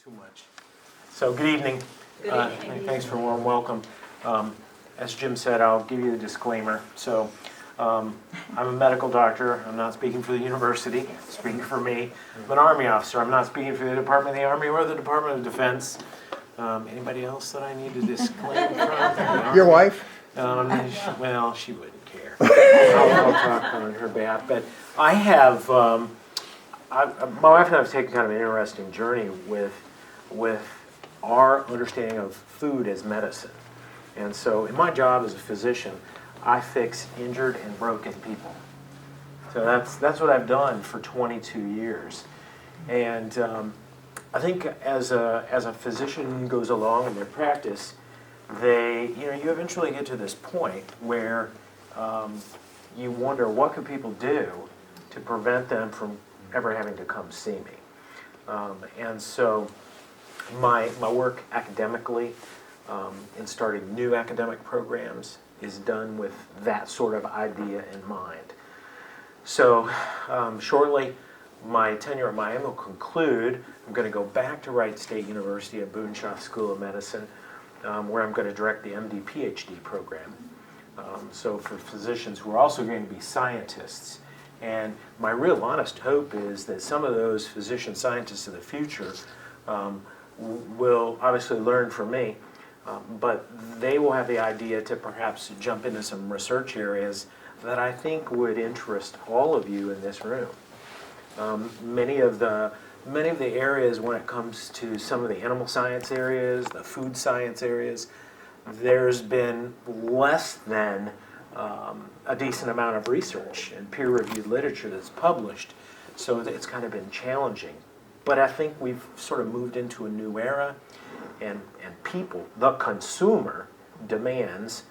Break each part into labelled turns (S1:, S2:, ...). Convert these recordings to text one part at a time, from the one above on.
S1: too much. So good evening.
S2: Good evening.
S1: Thanks for a warm welcome. As Jim said, I'll give you the disclaimer. So I'm a medical doctor. I'm not speaking for the university. I'm speaking for me. I'm an Army officer. I'm not speaking for the Department of the Army or the Department of Defense. Anybody else that I need to disclaim from?
S3: Your wife?
S1: Well, she wouldn't care. I'll talk on her behalf. But I have, my wife and I have taken kind of an interesting journey with our understanding of food as medicine. And so in my job as a physician, I fix injured and broken people. So that's what I've done for 22 years. And I think as a physician goes along in their practice, you eventually get to this point where you wonder what could people do to prevent them from ever having to come see me. And so my work academically in starting new academic programs is done with that sort of idea in mind. So shortly, my tenure at Miami will conclude. I'm going to go back to Wright State University at Boonshaw School of Medicine, where I'm going to direct the MD PhD program. So for physicians who are also going to be scientists. And my real honest hope is that some of those physician scientists of the future will obviously learn from me, but they will have the idea to perhaps jump into some research areas that I think would interest all of you in this room. Many of the areas when it comes to some of the animal science areas, the food science areas, there's been less than a decent amount of research and peer-reviewed literature that's published, so it's kind of been challenging. But I think we've sort of moved into a new era, and people, the consumer, demands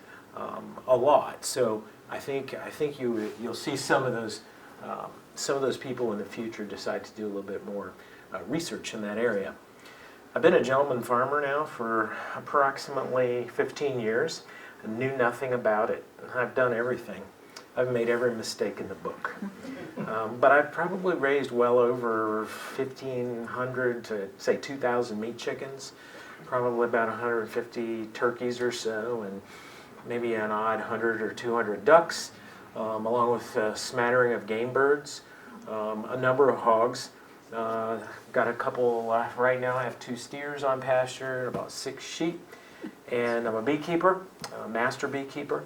S1: a lot. So I think you'll see some of those people in the future decide to do a little bit more research in that area. I've been a gentleman farmer now for approximately 15 years. I knew nothing about it. I've done everything. I've made every mistake in the book. But I've probably raised well over 1,500 to, say, 2,000 meat chickens, probably about 150 turkeys or so, and maybe an odd 100 or 200 ducks, along with a smattering of game birds, a number of hogs. Got a couple, right now I have 2 steers on pasture, about 6 sheep, and I'm a beekeeper, a master beekeeper.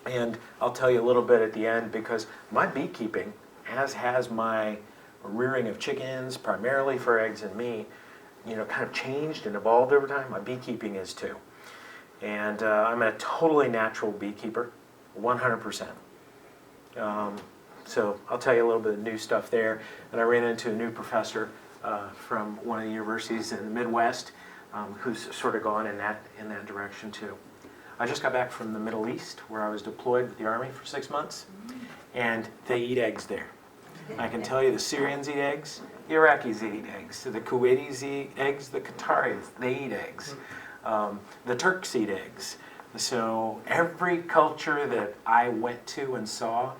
S1: And I'll tell you a little bit at the end, because my beekeeping, as has my rearing of chickens, primarily for eggs and meat, kind of changed and evolved over time. My beekeeping is too. And I'm a totally natural beekeeper, 100%. So I'll tell you a little bit of new stuff there. And I ran into a new professor from one of the universities in the Midwest who's sort of gone in that direction too. I just got back from the Middle East, where I was deployed with the Army for 6 months, and they eat eggs there. I can tell you the Syrians eat eggs, the Iraqis eat eggs, the Kuwaitis eat eggs, the Qataris, they eat eggs, the Turks eat eggs. So every culture that I went to and saw,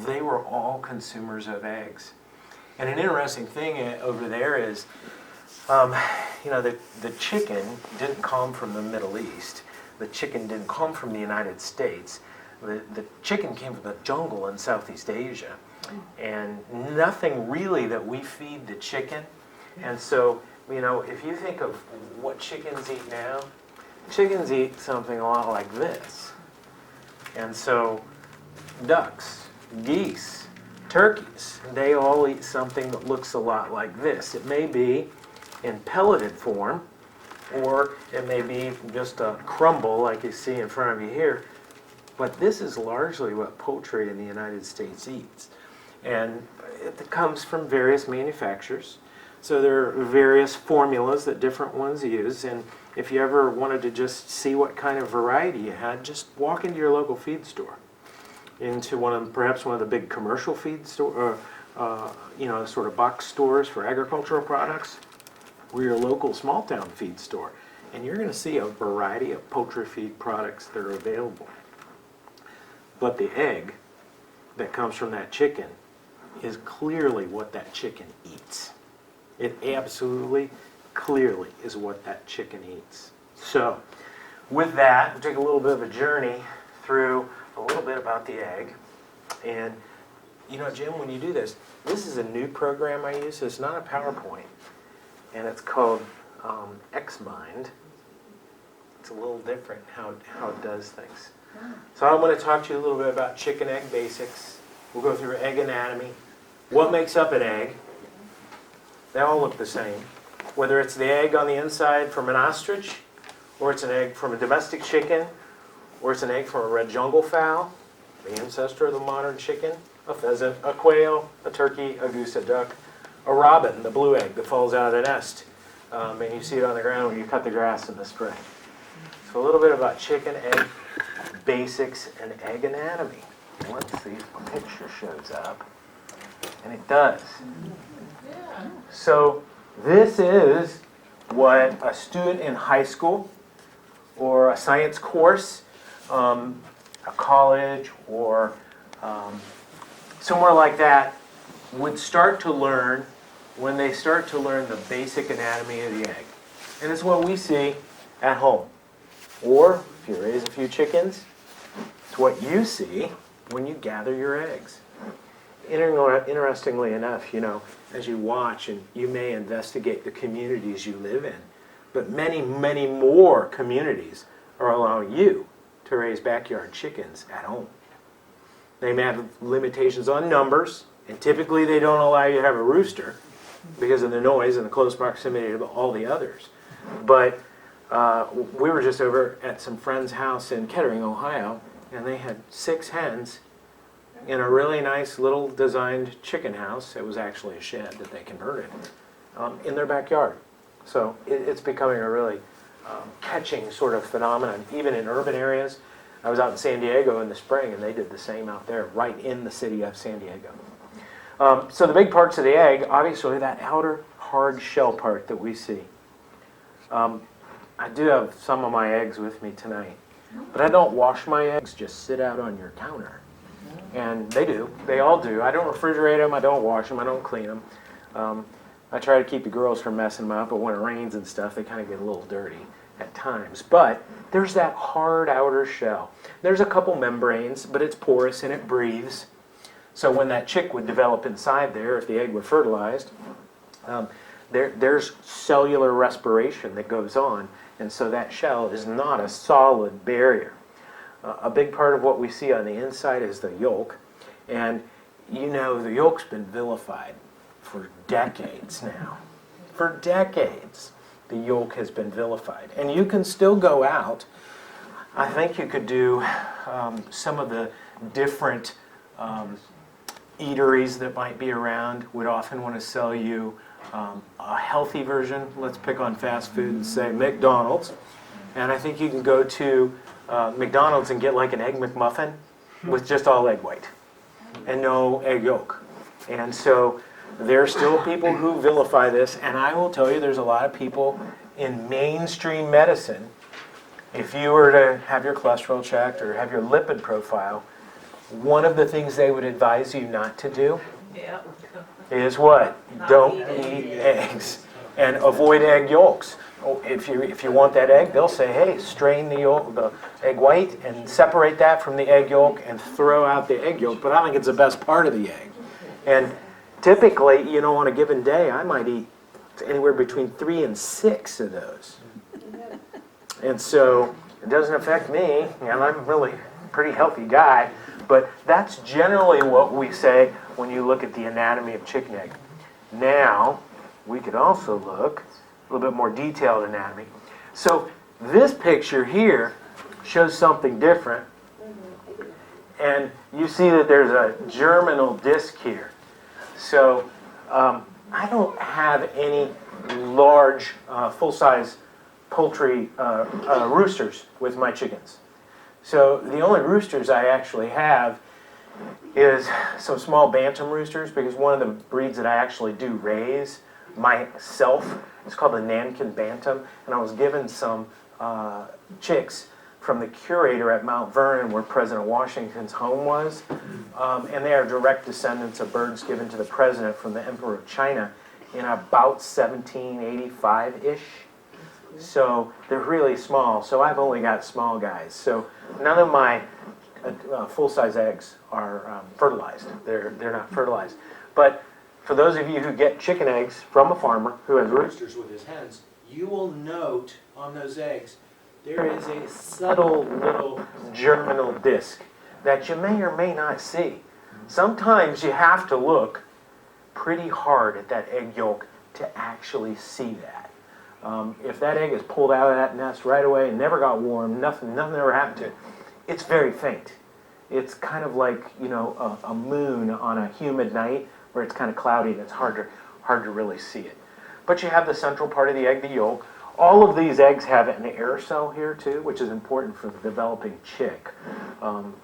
S1: they were all consumers of eggs. And an interesting thing over there is, the chicken didn't come from the Middle East. The chicken didn't come from the United States. The chicken came from the jungle in Southeast Asia. And nothing really that we feed the chicken. And so, if you think of what chickens eat now, chickens eat something a lot like this. And so, ducks, geese, turkeys, they all eat something that looks a lot like this. It may be in pelleted form, or it may be just a crumble like you see in front of you here. But this is largely what poultry in the United States eats. And it comes from various manufacturers. So there are various formulas that different ones use. And if you ever wanted to just see what kind of variety you had, just walk into your local feed store. Into perhaps one of the big commercial feed store, sort of box stores for agricultural products, or your local small town feed store, and you're going to see a variety of poultry feed products that are available. But the egg that comes from that chicken is clearly what that chicken eats. It absolutely clearly is what that chicken eats. So with that, we'll take a little bit of a journey through a little bit about the egg. And you know, Jim, when you do this, this is a new program I use. So it's not a PowerPoint, and it's called Xmind. It's a little different how it does things. So I'm going to talk to you a little bit about chicken egg basics. We'll go through egg anatomy, what makes up an egg. They all look the same. Whether it's the egg on the inside from an ostrich, or it's an egg from a domestic chicken, or it's an egg from a red jungle fowl, the ancestor of the modern chicken, a pheasant, a quail, a turkey, a goose, a duck, a robin, the blue egg that falls out of the nest. And you see it on the ground when you cut the grass in the spring. So a little bit about chicken egg basics and egg anatomy. Let's see if the picture shows up. And it does. So this is what a student in high school or a science course, a college or somewhere like that would start to learn when they start to learn the basic anatomy of the egg. And it's what we see at home. Or if you raise a few chickens, it's what you see when you gather your eggs. Interestingly enough, you know, as you watch and you may investigate the communities you live in, but many, many more communities are allowing you to raise backyard chickens at home. They may have limitations on numbers, and typically they don't allow you to have a rooster because of the noise and the close proximity to all the others. But we were just over at some friend's house in Kettering, Ohio, and they had 6 hens in a really nice little designed chicken house. It was actually a shed that they converted in their backyard. So it's becoming a really catching sort of phenomenon, even in urban areas. I was out in San Diego in the spring, and they did the same out there, right in the city of San Diego. So the big parts of the egg, obviously that outer hard shell part that we see. I do have some of my eggs with me tonight, but I don't wash my eggs, just sit out on your counter. And they do. They all do. I don't refrigerate them. I don't wash them. I don't clean them. I try to keep the girls from messing them up, but when it rains and stuff, they kind of get a little dirty at times. But there's that hard outer shell. There's a couple membranes, but it's porous and it breathes. So when that chick would develop inside there, if the egg were fertilized, there's cellular respiration that goes on, and so that shell is not a solid barrier. A big part of what we see on the inside is the yolk, and you know the yolk's been vilified for decades now. For decades, the yolk has been vilified, and you can still go out. I think you could do some of the different eateries that might be around would often want to sell you a healthy version. Let's pick on fast food and say McDonald's. And I think you can go to McDonald's and get like an Egg McMuffin with just all egg white and no egg yolk. And so there are still people who vilify this, and I will tell you there's a lot of people in mainstream medicine, if you were to have your cholesterol checked or have your lipid profile, one of the things they would advise you not to do is what? Don't eat eggs and avoid egg yolks. If you want that egg, they'll say, hey, strain the egg white and separate that from the egg yolk and throw out the egg yolk. But I think it's the best part of the egg. And typically, you know, on a given day, I might eat anywhere between 3 and 6 of those. And so it doesn't affect me, and I'm really a pretty healthy guy. But that's generally what we say when you look at the anatomy of chicken egg. Now, we could also look a little bit more detailed anatomy. So this picture here shows something different. And you see that there's a germinal disc here. So I don't have any large, full-size poultry roosters with my chickens. So the only roosters I actually have is some small bantam roosters, because one of the breeds that I actually do raise myself is called the Nankin Bantam, and I was given some chicks from the curator at Mount Vernon, where President Washington's home was, and they are direct descendants of birds given to the president from the Emperor of China in about 1785-ish. So they're really small. So I've only got small guys. So none of my full-size eggs are fertilized. They're not fertilized. But for those of you who get chicken eggs from a farmer who has roosters with his hens, you will note on those eggs there is a subtle little germinal disc that you may or may not see. Sometimes you have to look pretty hard at that egg yolk to actually see that. If that egg is pulled out of that nest right away and never got warm, nothing ever happened to it, it's very faint. It's kind of like, you know, a moon on a humid night where it's kind of cloudy and it's hard to really see it. But you have the central part of the egg, the yolk. All of these eggs have an air cell here too, which is important for the developing chick.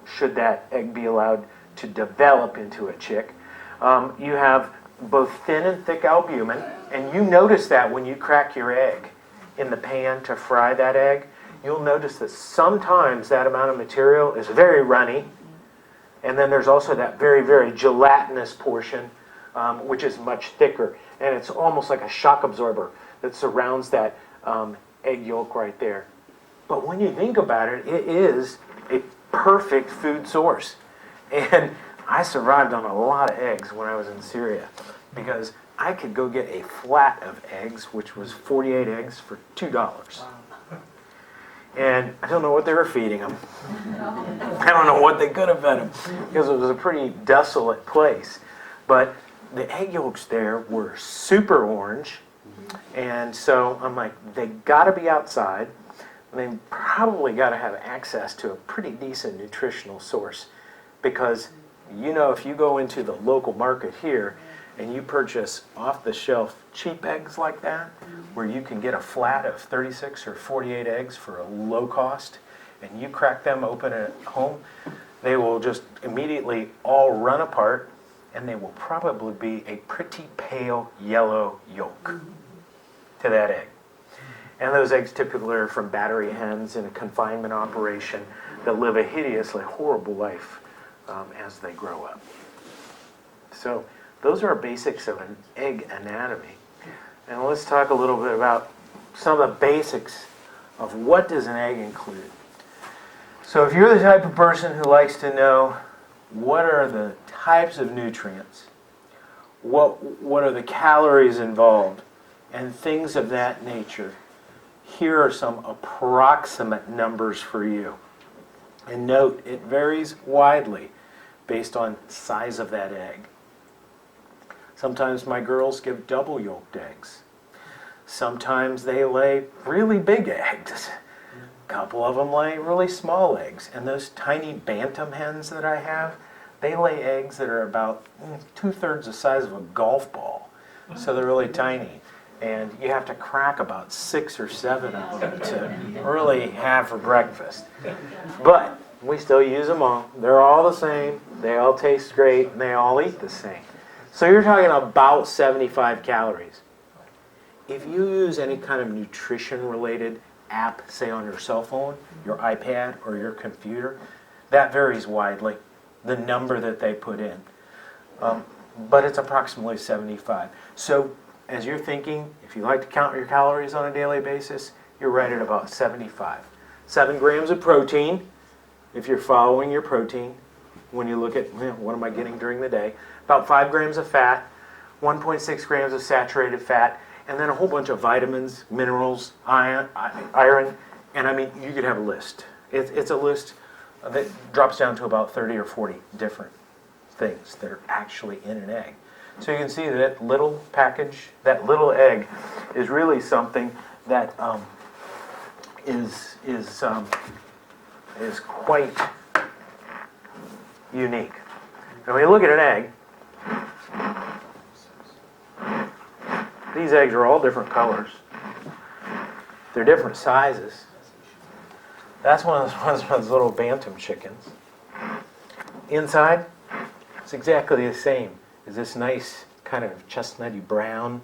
S1: Should that egg be allowed to develop into a chick. You have both thin and thick albumin, and you notice that when you crack your egg in the pan to fry that egg, you'll notice that sometimes that amount of material is very runny, and then there's also that very, very gelatinous portion, which is much thicker, and it's almost like a shock absorber that surrounds that egg yolk right there. But when you think about it, it is a perfect food source. And I survived on a lot of eggs when I was in Syria because I could go get a flat of eggs, which was 48 eggs for $2. And I don't know what they were feeding them. I don't know what they could have fed them because it was a pretty desolate place. But the egg yolks there were super orange. And so I'm like, they got to be outside. And they probably got to have access to a pretty decent nutritional source. Because, you know, if you go into the local market here and you purchase off-the-shelf cheap eggs like that, where you can get a flat of 36 or 48 eggs for a low cost, and you crack them open at home, they will just immediately all run apart, and they will probably be a pretty pale yellow yolk to that egg. And those eggs typically are from battery hens in a confinement operation that live a hideously horrible life as they grow up. So those are basics of an egg anatomy. And let's talk a little bit about some of the basics of what does an egg include. So if you're the type of person who likes to know what are the types of nutrients, what are the calories involved, and things of that nature, here are some approximate numbers for you. And note, it varies widely based on size of that egg. Sometimes my girls give double yolked eggs. Sometimes they lay really big eggs. A couple of them lay really small eggs. And those tiny bantam hens that I have, they lay eggs that are about 2/3 the size of a golf ball. So they're really tiny. And you have to crack about 6 or 7 of them to really have for breakfast. But we still use them all. They're all the same. They all taste great, and they all eat the same. So you're talking about 75 calories. If you use any kind of nutrition-related app, say on your cell phone, your iPad, or your computer, that varies widely, the number that they put in. But it's approximately 75. So as you're thinking, if you like to count your calories on a daily basis, you're right at about 75. 7 grams of protein, if you're following your protein, when you look at what am I getting during the day, about 5 grams of fat, 1.6 grams of saturated fat, and then a whole bunch of vitamins, minerals, iron, and I mean, you could have a list. It's a list that drops down to about 30 or 40 different things that are actually in an egg. So you can see that little package, that little egg, is really something that is quite unique. And when you look at an egg, these eggs are all different colors. They're different sizes. That's one of those little bantam chickens. Inside, it's exactly the same as this nice kind of chestnutty brown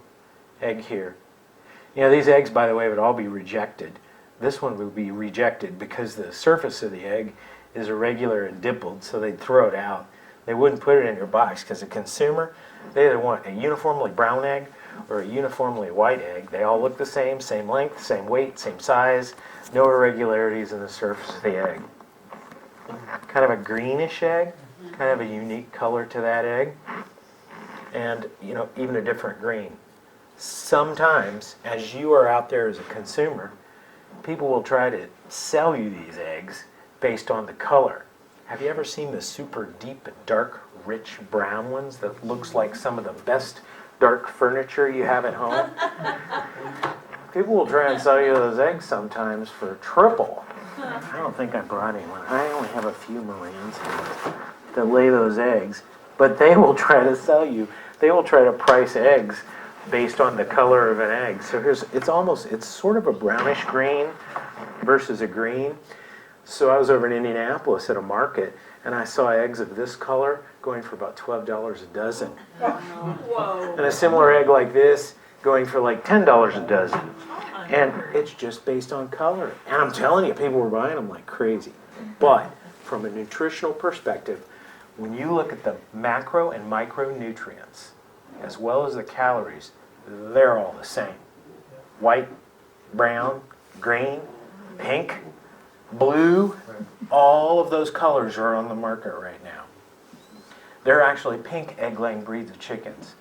S1: egg here. You know, these eggs, by the way, would all be rejected. This one would be rejected because the surface of the egg is irregular and dimpled, so they'd throw it out. They wouldn't put it in your box because the consumer, they either want a uniformly brown egg or a uniformly white egg. They all look the same length, same weight, same size, no irregularities in the surface of the egg. Kind of a greenish egg, kind of a unique color to that egg, and even a different green. Sometimes, as you are out there as a consumer, people will try to sell you these eggs based on the color. Have you ever seen the super deep, dark, rich brown ones that looks like some of the best dark furniture you have at home? People will try and sell you those eggs sometimes for triple. I don't think I brought anyone. I only have a few Marines here that lay those eggs, but they will try to sell you. They will try to price eggs based on the color of an egg. So it's sort of a brownish green versus a green. So I was over in Indianapolis at a market, and I saw eggs of this color going for about $12 a dozen.
S2: Whoa.
S1: And a similar egg like this going for like $10 a dozen. And it's just based on color. And I'm telling you, people were buying them like crazy. But from a nutritional perspective, when you look at the macro and micronutrients, as well as the calories, they're all the same. White, brown, green, pink, blue, all of those colors are on the market right now. There are actually pink egg-laying breeds of chickens.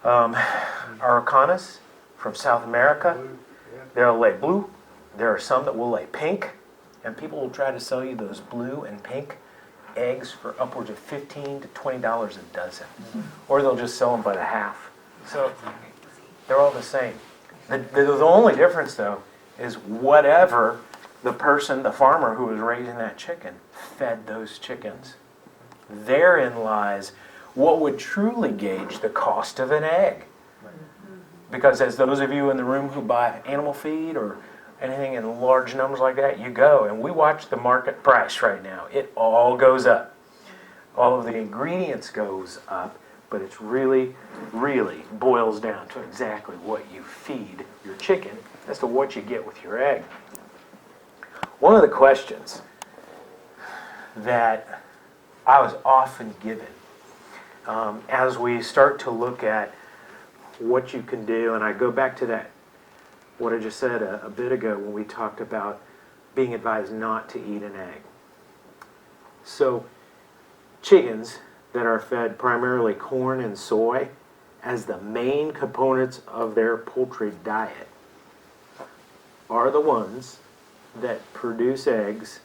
S1: Araucanas from South America, they'll lay blue. There are some that will lay pink, and people will try to sell you those blue and pink eggs for upwards of $15 to $20 a dozen. Or they'll just sell them by the half. So they're all the same. The only difference, though, is whatever the farmer who was raising that chicken, fed those chickens. Therein lies what would truly gauge the cost of an egg. Because as those of you in the room who buy animal feed or anything in large numbers like that, you go, and we watch the market price right now. It all goes up. All of the ingredients goes up, but it's really, really boils down to exactly what you feed your chicken as to what you get with your egg. One of the questions that I was often given as we start to look at what you can do, and I go back to that, what I just said a bit ago when we talked about being advised not to eat an egg. So chickens that are fed primarily corn and soy as the main components of their poultry diet are the ones that produce eggs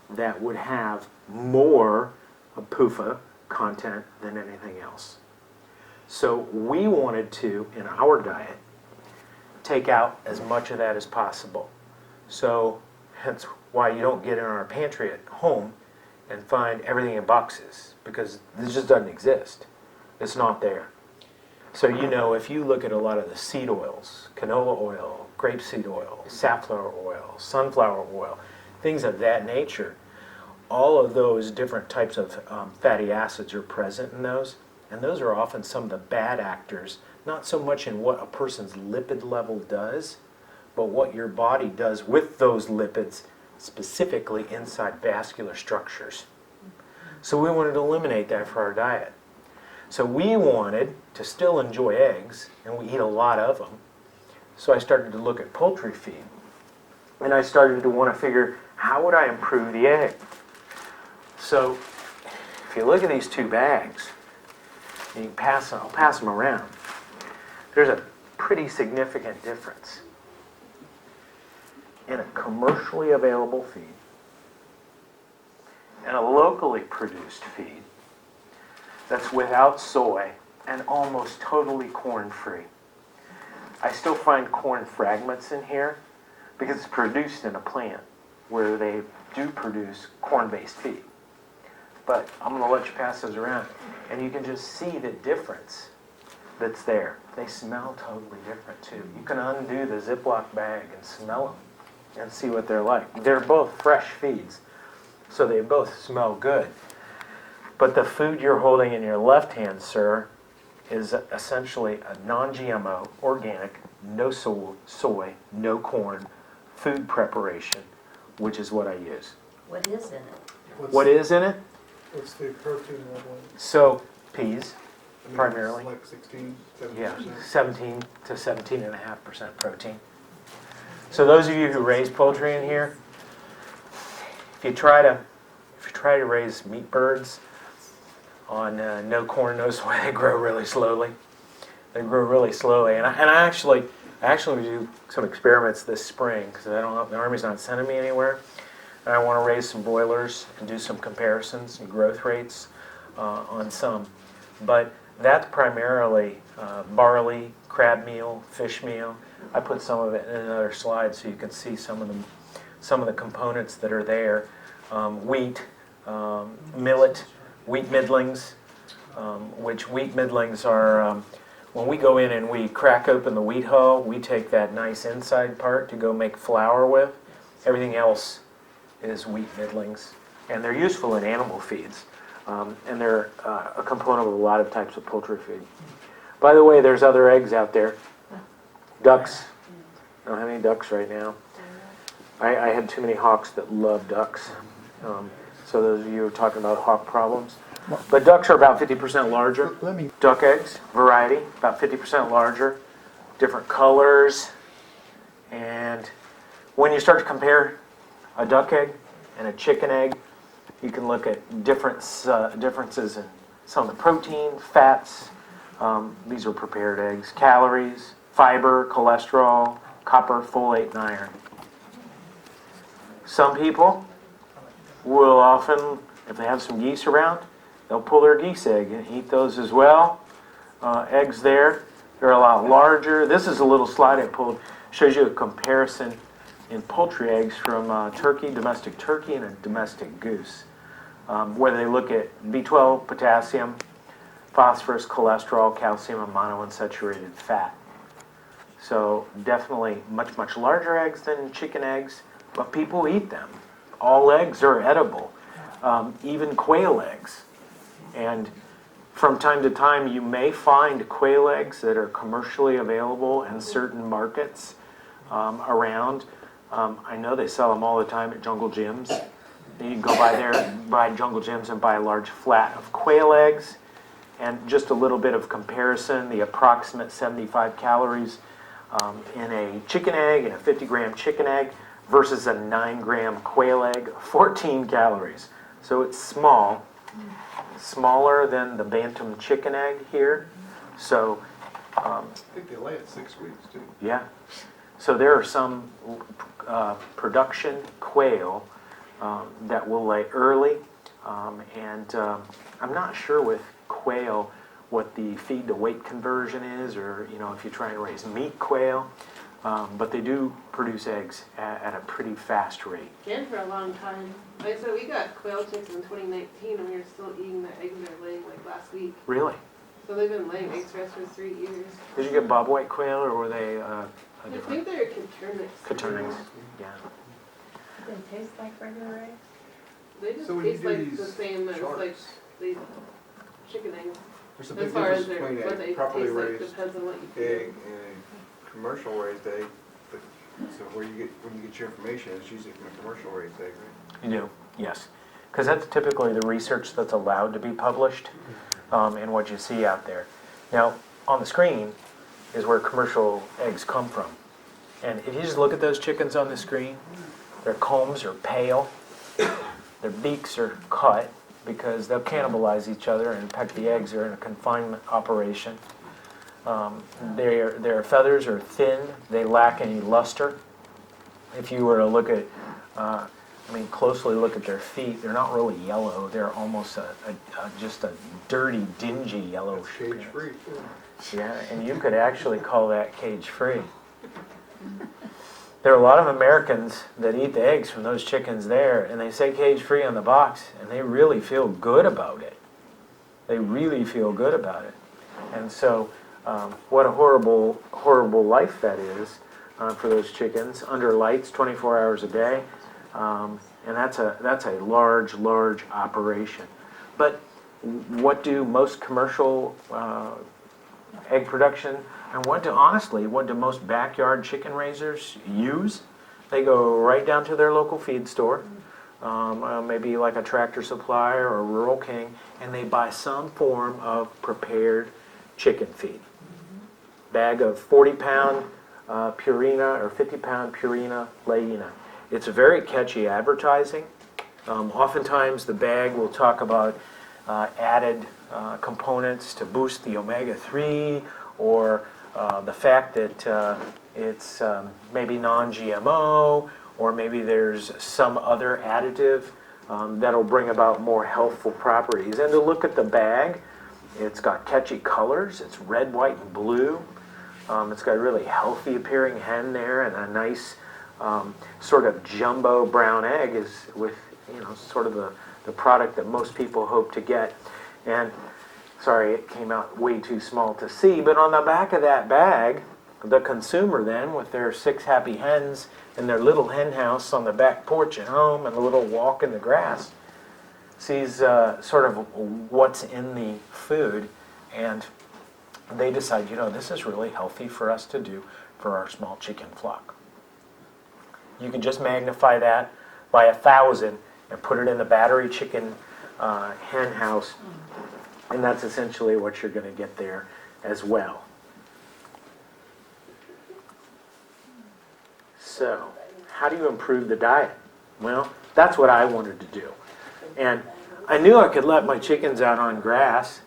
S1: that would have more PUFA content than anything else. So we wanted to, in our diet, take out as much of that as possible. So hence why you don't get in our pantry at home and find everything in boxes, because this just doesn't exist. It's not there. So if you look at a lot of the seed oils, canola oil, grapeseed oil, safflower oil, sunflower oil, things of that nature, all of those different types of fatty acids are present in those, and those are often some of the bad actors, not so much in what a person's lipid level does, but what your body does with those lipids, specifically inside vascular structures. So we wanted to eliminate that for our diet. So we wanted to still enjoy eggs, and we eat a lot of them. So I started to look at poultry feed, and I started to want to figure, how would I improve the egg? So if you look at these two bags, and I'll pass them around, there's a pretty significant difference in a commercially available feed and a locally produced feed that's without soy and almost totally corn-free. I still find corn fragments in here because it's produced in a plant where they do produce corn-based feed. But I'm going to let you pass those around, and you can just see the difference that's there. They smell totally different too. You can undo the Ziploc bag and smell them and see what they're like. They're both fresh feeds, so they both smell good. But the food you're holding in your left hand, sir, is essentially a non-GMO, organic, no soy, no corn food preparation, which is what I use.
S2: What is in it?
S1: What is in it?
S3: What's the protein level?
S1: So, peas, primarily.
S2: Like 16, 17%?
S1: Yeah, 17 to 17.5% protein. So those of you who raise poultry in here, if you try to raise meat birds on no corn, no soy, they grow really slowly. They grow really slowly, and I actually do some experiments this spring because the Army's not sending me anywhere, and I want to raise some broilers and do some comparisons and growth rates on some. But that's primarily barley, crab meal, fish meal. I put some of it in another slide so you can see some of the components that are there. Wheat, millet, wheat middlings, which wheat middlings are, when we go in and we crack open the wheat hull, we take that nice inside part to go make flour with. Everything else is wheat middlings, and they're useful in animal feeds. And they're a component of a lot of types of poultry feed. By the way, there's other eggs out there. Ducks. I don't have any ducks right now. I had too many hawks that love ducks. So those of you who are talking about hawk problems. But ducks are about 50% larger. Duck eggs, variety, about 50% larger. Different colors. And when you start to compare a duck egg and a chicken egg, you can look at differences in some of the protein, fats. These are prepared eggs. Calories, fiber, cholesterol, copper, folate, and iron. Some people will often, if they have some geese around, they'll pull their geese egg and eat those as well. Eggs there, they're a lot larger. This is a little slide I pulled. Shows you a comparison in poultry eggs from turkey, domestic turkey, and a domestic goose. Where they look at B12, potassium, phosphorus, cholesterol, calcium, and monounsaturated fat. So definitely much, much larger eggs than chicken eggs, but people eat them. All eggs are edible, even quail eggs. And from time to time, you may find quail eggs that are commercially available in certain markets around. I know they sell them all the time at Jungle Gyms. You can go by there, buy Jungle Gyms, and buy a large flat of quail eggs. And just a little bit of comparison, the approximate 75 calories in a chicken egg, and a 50-gram chicken egg, versus a 9-gram quail egg, 14 calories. So it's small, smaller than the bantam chicken egg here. So
S2: I think they lay at 6 weeks, too.
S1: yeah. So there are some production quail that will lay early, and I'm not sure with quail what the feed to weight conversion is, or if you're trying to raise meat quail, but they do produce eggs at a pretty fast rate.
S3: And for a long time. Like I said, we got quail chicks in 2019, and we were still eating the eggs they're laying like last week.
S1: Really?
S3: So they've been laying eggs for us for 3 years.
S1: Did you get bobwhite quail, or were they a
S3: I
S1: different?
S3: think they're Coternics.
S1: Coternics, yeah.
S4: Do they taste like regular eggs?
S3: They just
S2: So when you
S3: taste
S2: do
S3: like
S2: these
S3: the same as like
S2: charts,
S3: the chicken eggs.
S2: there's a
S3: As
S2: big
S3: far
S2: difference
S3: as
S2: between
S3: what
S2: a
S3: they
S2: properly
S3: taste like
S2: raised
S3: depends on what you
S2: egg
S3: feed.
S2: and a commercial raised egg. So when you get your information, it's usually from a commercial raised egg, right?
S1: You do, yes. Because that's typically the research that's allowed to be published, and what you see out there. Now, on the screen is where commercial eggs come from. And if you just look at those chickens on the screen, their combs are pale, their beaks are cut, because they'll cannibalize each other and peck the eggs. They're in a confinement operation. Their feathers are thin. They lack any luster. If you were to look at, closely look at their feet, they're not really yellow. They're almost just a dirty, dingy yellow.
S2: It's cage free.
S1: Yeah, and you could actually call that cage free. There are a lot of Americans that eat the eggs from those chickens there, and they say cage free on the box, and they really feel good about it. They really feel good about it. And so, what a horrible, horrible life that is for those chickens, under lights 24 hours a day. And that's a large, large operation. But what do most commercial egg production, and what do most backyard chicken raisers use? They go right down to their local feed store. maybe like a Tractor Supply or a Rural King, and they buy some form of prepared chicken feed. Bag of 40-pound Purina or 50-pound Purina Leina. It's very catchy advertising. Oftentimes the bag will talk about added components to boost the omega-3, or the fact that it's maybe non-GMO, or maybe there's some other additive that'll bring about more healthful properties. And to look at the bag, it's got catchy colors. It's red, white, and blue. It's got a really healthy appearing hen there, and a nice sort of jumbo brown egg is with, sort of the product that most people hope to get. And sorry, it came out way too small to see, but on the back of that bag, the consumer then, with their 6 happy hens and their little hen house on the back porch at home and a little walk in the grass, sees sort of what's in the food, and they decide, this is really healthy for us to do for our small chicken flock. You can just magnify that by 1,000 and put it in the battery chicken hen house, and that's essentially what you're going to get there as well. So, how do you improve the diet? Well, that's what I wanted to do. And I knew I could let my chickens out on grass,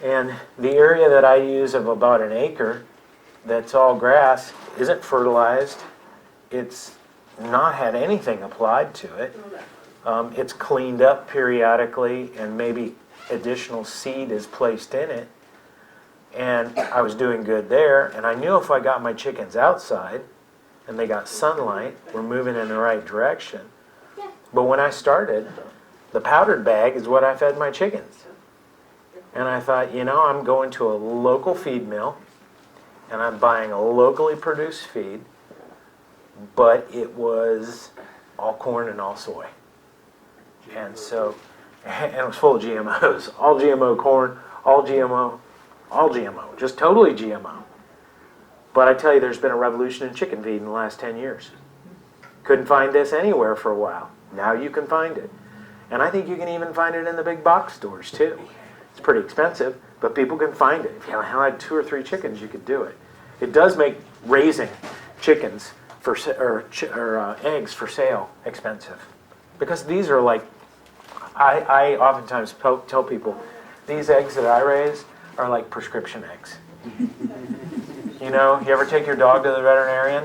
S1: and the area that I use of about an acre that's all grass isn't fertilized. It's not had anything applied to it. It's cleaned up periodically, and maybe additional seed is placed in it. And I was doing good there, and I knew if I got my chickens outside and they got sunlight, we're moving in the right direction. But when I started, the powdered bag is what I fed my chickens. And I thought, I'm going to a local feed mill, and I'm buying a locally produced feed, but it was all corn and all soy. And so, and it was full of GMOs, all GMO corn, all GMO, just totally GMO. But I tell you, there's been a revolution in chicken feed in the last 10 years. Couldn't find this anywhere for a while. Now you can find it. And I think you can even find it in the big box stores too. It's pretty expensive, but people can find it. If you had 2 or 3 chickens, you could do it. It does make raising chickens or eggs for sale expensive, because these are like, I oftentimes tell people, these eggs that I raise are like prescription eggs. You ever take your dog to the veterinarian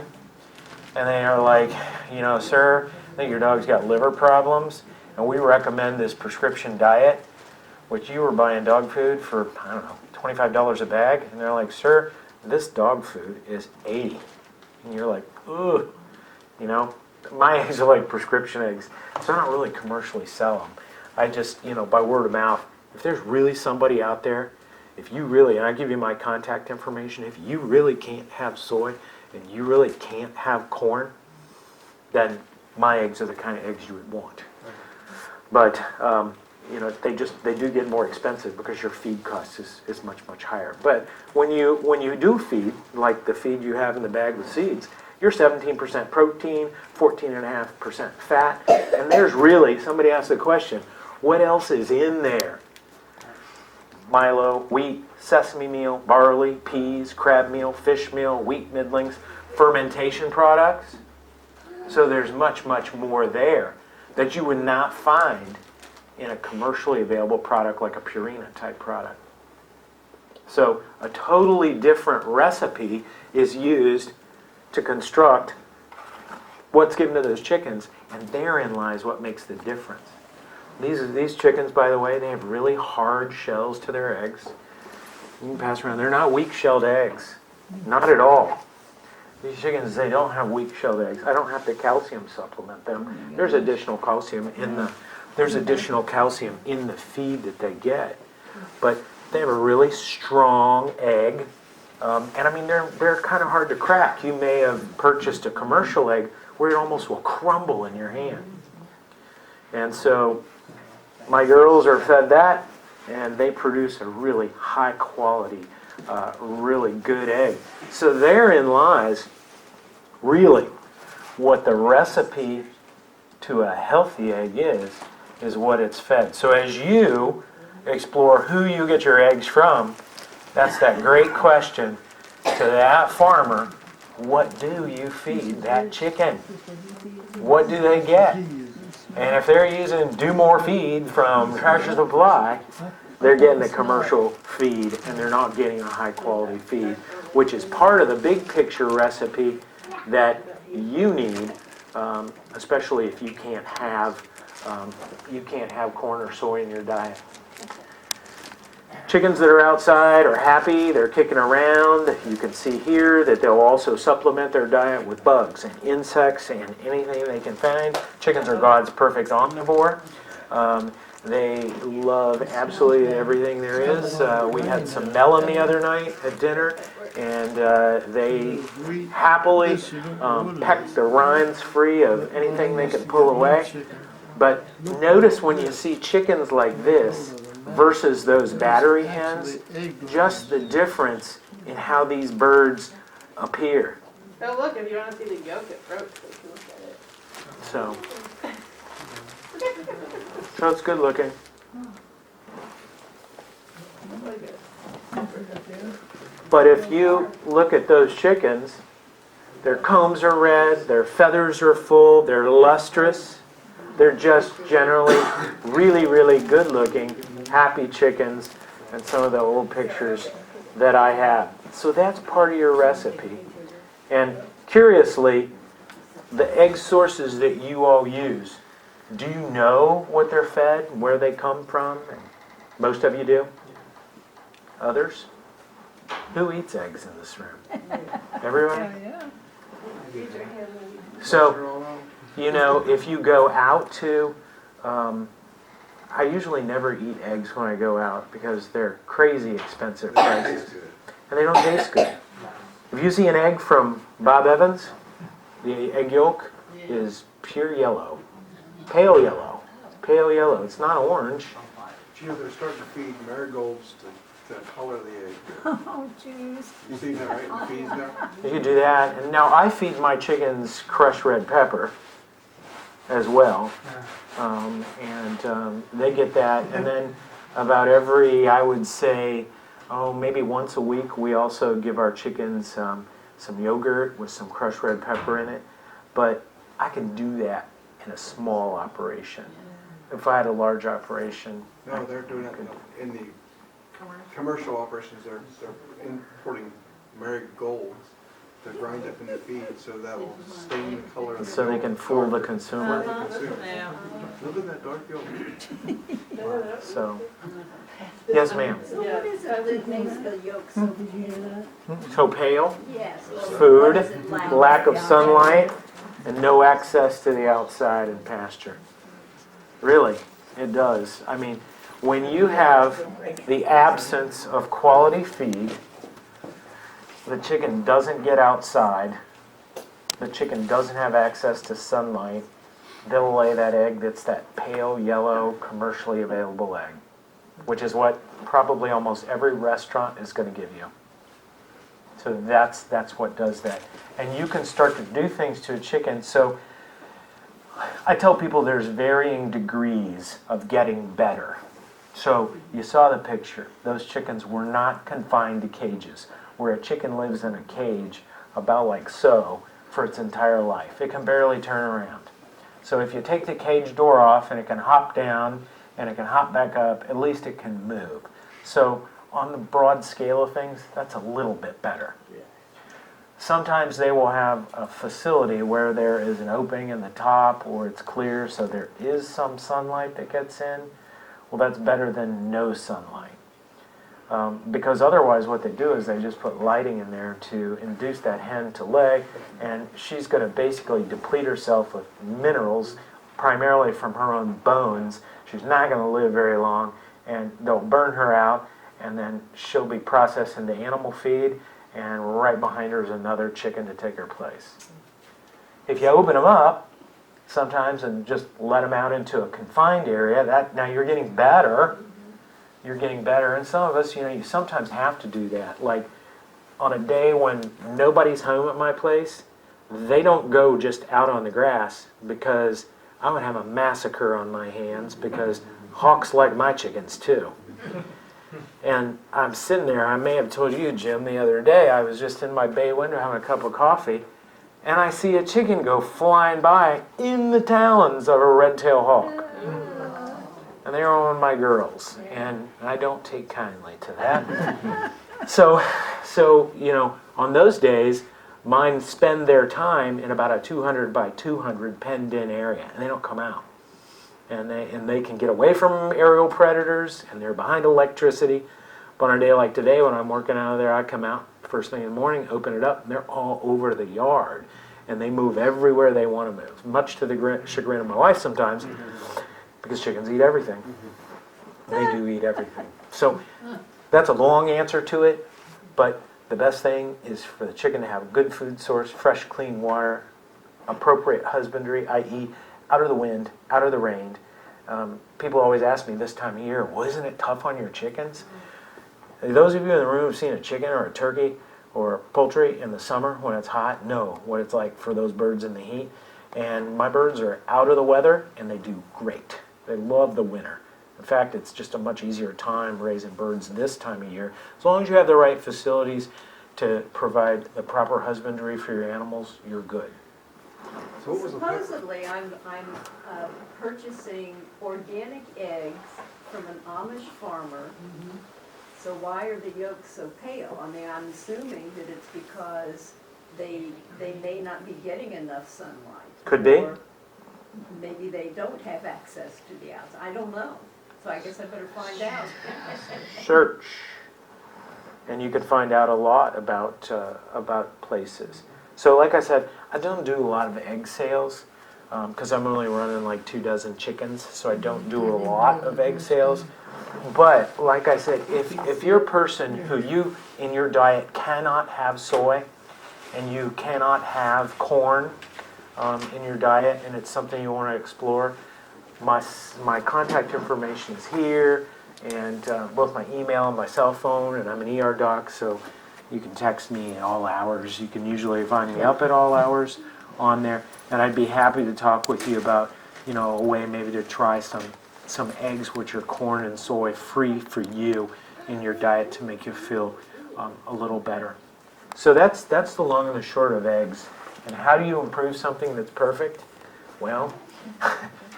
S1: and they are like, sir, I think your dog's got liver problems, and we recommend this prescription diet, which you were buying dog food for, I don't know, $25 a bag, and they're like, sir, this dog food is $80. And you're like, ugh. My eggs are like prescription eggs, so I don't really commercially sell them. I just, by word of mouth, if there's really somebody out there, if you really, and I give you my contact information, if you really can't have soy and you really can't have corn, then my eggs are the kind of eggs you would want. But, they do get more expensive because your feed cost is much, much higher. But when you do feed, like the feed you have in the bag with seeds, you're 17% protein, 14.5% fat, and there's really, somebody asked the question, what else is in there? Milo, wheat, sesame meal, barley, peas, crab meal, fish meal, wheat middlings, fermentation products. So there's much, much more there that you would not find in a commercially available product like a Purina type product. So a totally different recipe is used to construct what's given to those chickens, and therein lies what makes the difference. These chickens, by the way, they have really hard shells to their eggs. You can pass around. They're not weak-shelled eggs. Not at all. These chickens, they don't have weak-shelled eggs. I don't have to calcium supplement them. There's additional calcium in the feed that they get. But they have a really strong egg. And I mean, they're kind of hard to crack. You may have purchased a commercial egg where it almost will crumble in your hand. And so my girls are fed that, and they produce a really high quality, really good egg. So therein lies really what the recipe to a healthy egg is what it's fed. So as you explore who you get your eggs from, that's that great question to that farmer. What do you feed that chicken? What do they get? And if they're using Do More Feed from Tractor Supply, they're getting a commercial feed and they're not getting a high quality feed, which is part of the big picture recipe that you need, especially if you can't have corn or soy in your diet. Chickens that are outside are happy, they're kicking around. You can see here that they'll also supplement their diet with bugs and insects and anything they can find. Chickens are God's perfect omnivore. They love absolutely everything there is. We had some melon the other night at dinner, and they happily pecked the rinds free of anything they could pull away. But notice when you see chickens like this versus those battery hens, just the difference in how these birds appear.
S3: Oh, look, if you want to see the yolk, it broke, so you can look at it.
S1: So it's good looking.
S3: Really good.
S1: But if you look at those chickens, their combs are red, their feathers are full, they're lustrous. They're just generally really, really good looking, happy chickens, and some of the old pictures that I have. So that's part of your recipe. And curiously, the egg sources that you all use, do you know what they're fed, where they come from? Most of you do? Others? Who eats eggs in this room? Everybody?
S3: Use your hand and
S1: So, you know, if you go out to, I usually never eat eggs when I go out because they're crazy expensive prices. And they don't taste good. If you see an egg from Bob Evans, the egg yolk is pure yellow. Pale yellow. Pale yellow. It's not orange.
S2: You know, they're starting to feed marigolds to color the egg.
S4: Oh, jeez.
S2: You see that, right? In feeds now?
S1: You can do that. And now I feed my chickens crushed red pepper as well. They get that. And then about every, I would say, maybe once a week, we also give our chickens some yogurt with some crushed red pepper in it. But I can do that in a small operation. If I had a large operation,
S2: No, they're doing it in the commercial operations. They're importing marigolds to grind up in the feed so that will stain the color of the
S1: so they
S2: yolk.
S1: can fool the consumer.
S4: Yeah.
S2: Look at that dark yolk.
S1: So, yes, ma'am.
S4: So what is it that makes the yolk so pale?
S1: So pale,
S4: Yes.
S1: food,
S4: What is it like?
S1: lack of sunlight, and no access to the outside and pasture. Really, it does. I mean, when you have the absence of quality feed, the chicken doesn't get outside, the chicken doesn't have access to sunlight, they'll lay that egg that's that pale yellow commercially available egg, which is what probably almost every restaurant is going to give you. So that's what does that. And you can start to do things to a chicken. So I tell people there's varying degrees of getting better. So you saw the picture. Those chickens were not confined to cages, where a chicken lives in a cage about like so for its entire life. It can barely turn around. So if you take the cage door off and it can hop down and it can hop back up, at least it can move. So on the broad scale of things, that's a little bit better. Sometimes they will have a facility where there is an opening in the top or it's clear so there is some sunlight that gets in. Well, that's better than no sunlight. Because otherwise what they do is they just put lighting in there to induce that hen to lay, and she's going to basically deplete herself with minerals, primarily from her own bones. She's not going to live very long, and they'll burn her out, and then she'll be processed into animal feed, and right behind her is another chicken to take her place. If you open them up sometimes and just let them out into a confined area, now you're getting better. You're getting better. And some of us, you sometimes have to do that. Like on a day when nobody's home at my place, they don't go just out on the grass because I would have a massacre on my hands because hawks like my chickens too. And I'm sitting there, I may have told you, Jim, the other day, I was just in my bay window having a cup of coffee, and I see a chicken go flying by in the talons of a red-tailed hawk. And they're on my girls, and I don't take kindly to that. So, on those days, mine spend their time in about a 200 by 200 penned-in area, and they don't come out. And they can get away from aerial predators, and they're behind electricity. But on a day like today, when I'm working out of there, I come out first thing in the morning, open it up, and they're all over the yard. And they move everywhere they want to move, much to the chagrin of my wife sometimes, because chickens eat everything. They do eat everything. So that's a long answer to it, but the best thing is for the chicken to have a good food source, fresh, clean water, appropriate husbandry, i.e., out of the wind, out of the rain. People always ask me this time of year, well, isn't it tough on your chickens? Those of you in the room who've seen a chicken or a turkey or poultry in the summer when it's hot know what it's like for those birds in the heat. And my birds are out of the weather, and they do great. They love the winter. In fact, it's just a much easier time raising birds this time of year. As long as you have the right facilities to provide the proper husbandry for your animals, you're good.
S2: So what was the
S4: Supposedly, I'm purchasing organic eggs from an Amish farmer. So why are the yolks so pale? I mean, I'm assuming that it's because they may not be getting enough sunlight.
S1: Could be.
S4: Or maybe they don't have access to the outside. I don't know. So I guess I better find out.
S1: Search. And you could find out a lot about places. So like I said, I don't do a lot of egg sales because I'm only running like 24 chickens, so I don't do a lot of egg sales. But like I said, if you're a person who you in your diet cannot have soy and you cannot have corn in your diet, and it's something you want to explore, my contact information is here, and both my email and my cell phone, and I'm an ER doc, so you can text me at all hours. You can usually find me up at all hours on there, and I'd be happy to talk with you about, a way maybe to try some eggs which are corn and soy free for you in your diet to make you feel a little better. So that's the long and the short of eggs. And how do you improve something that's perfect? Well,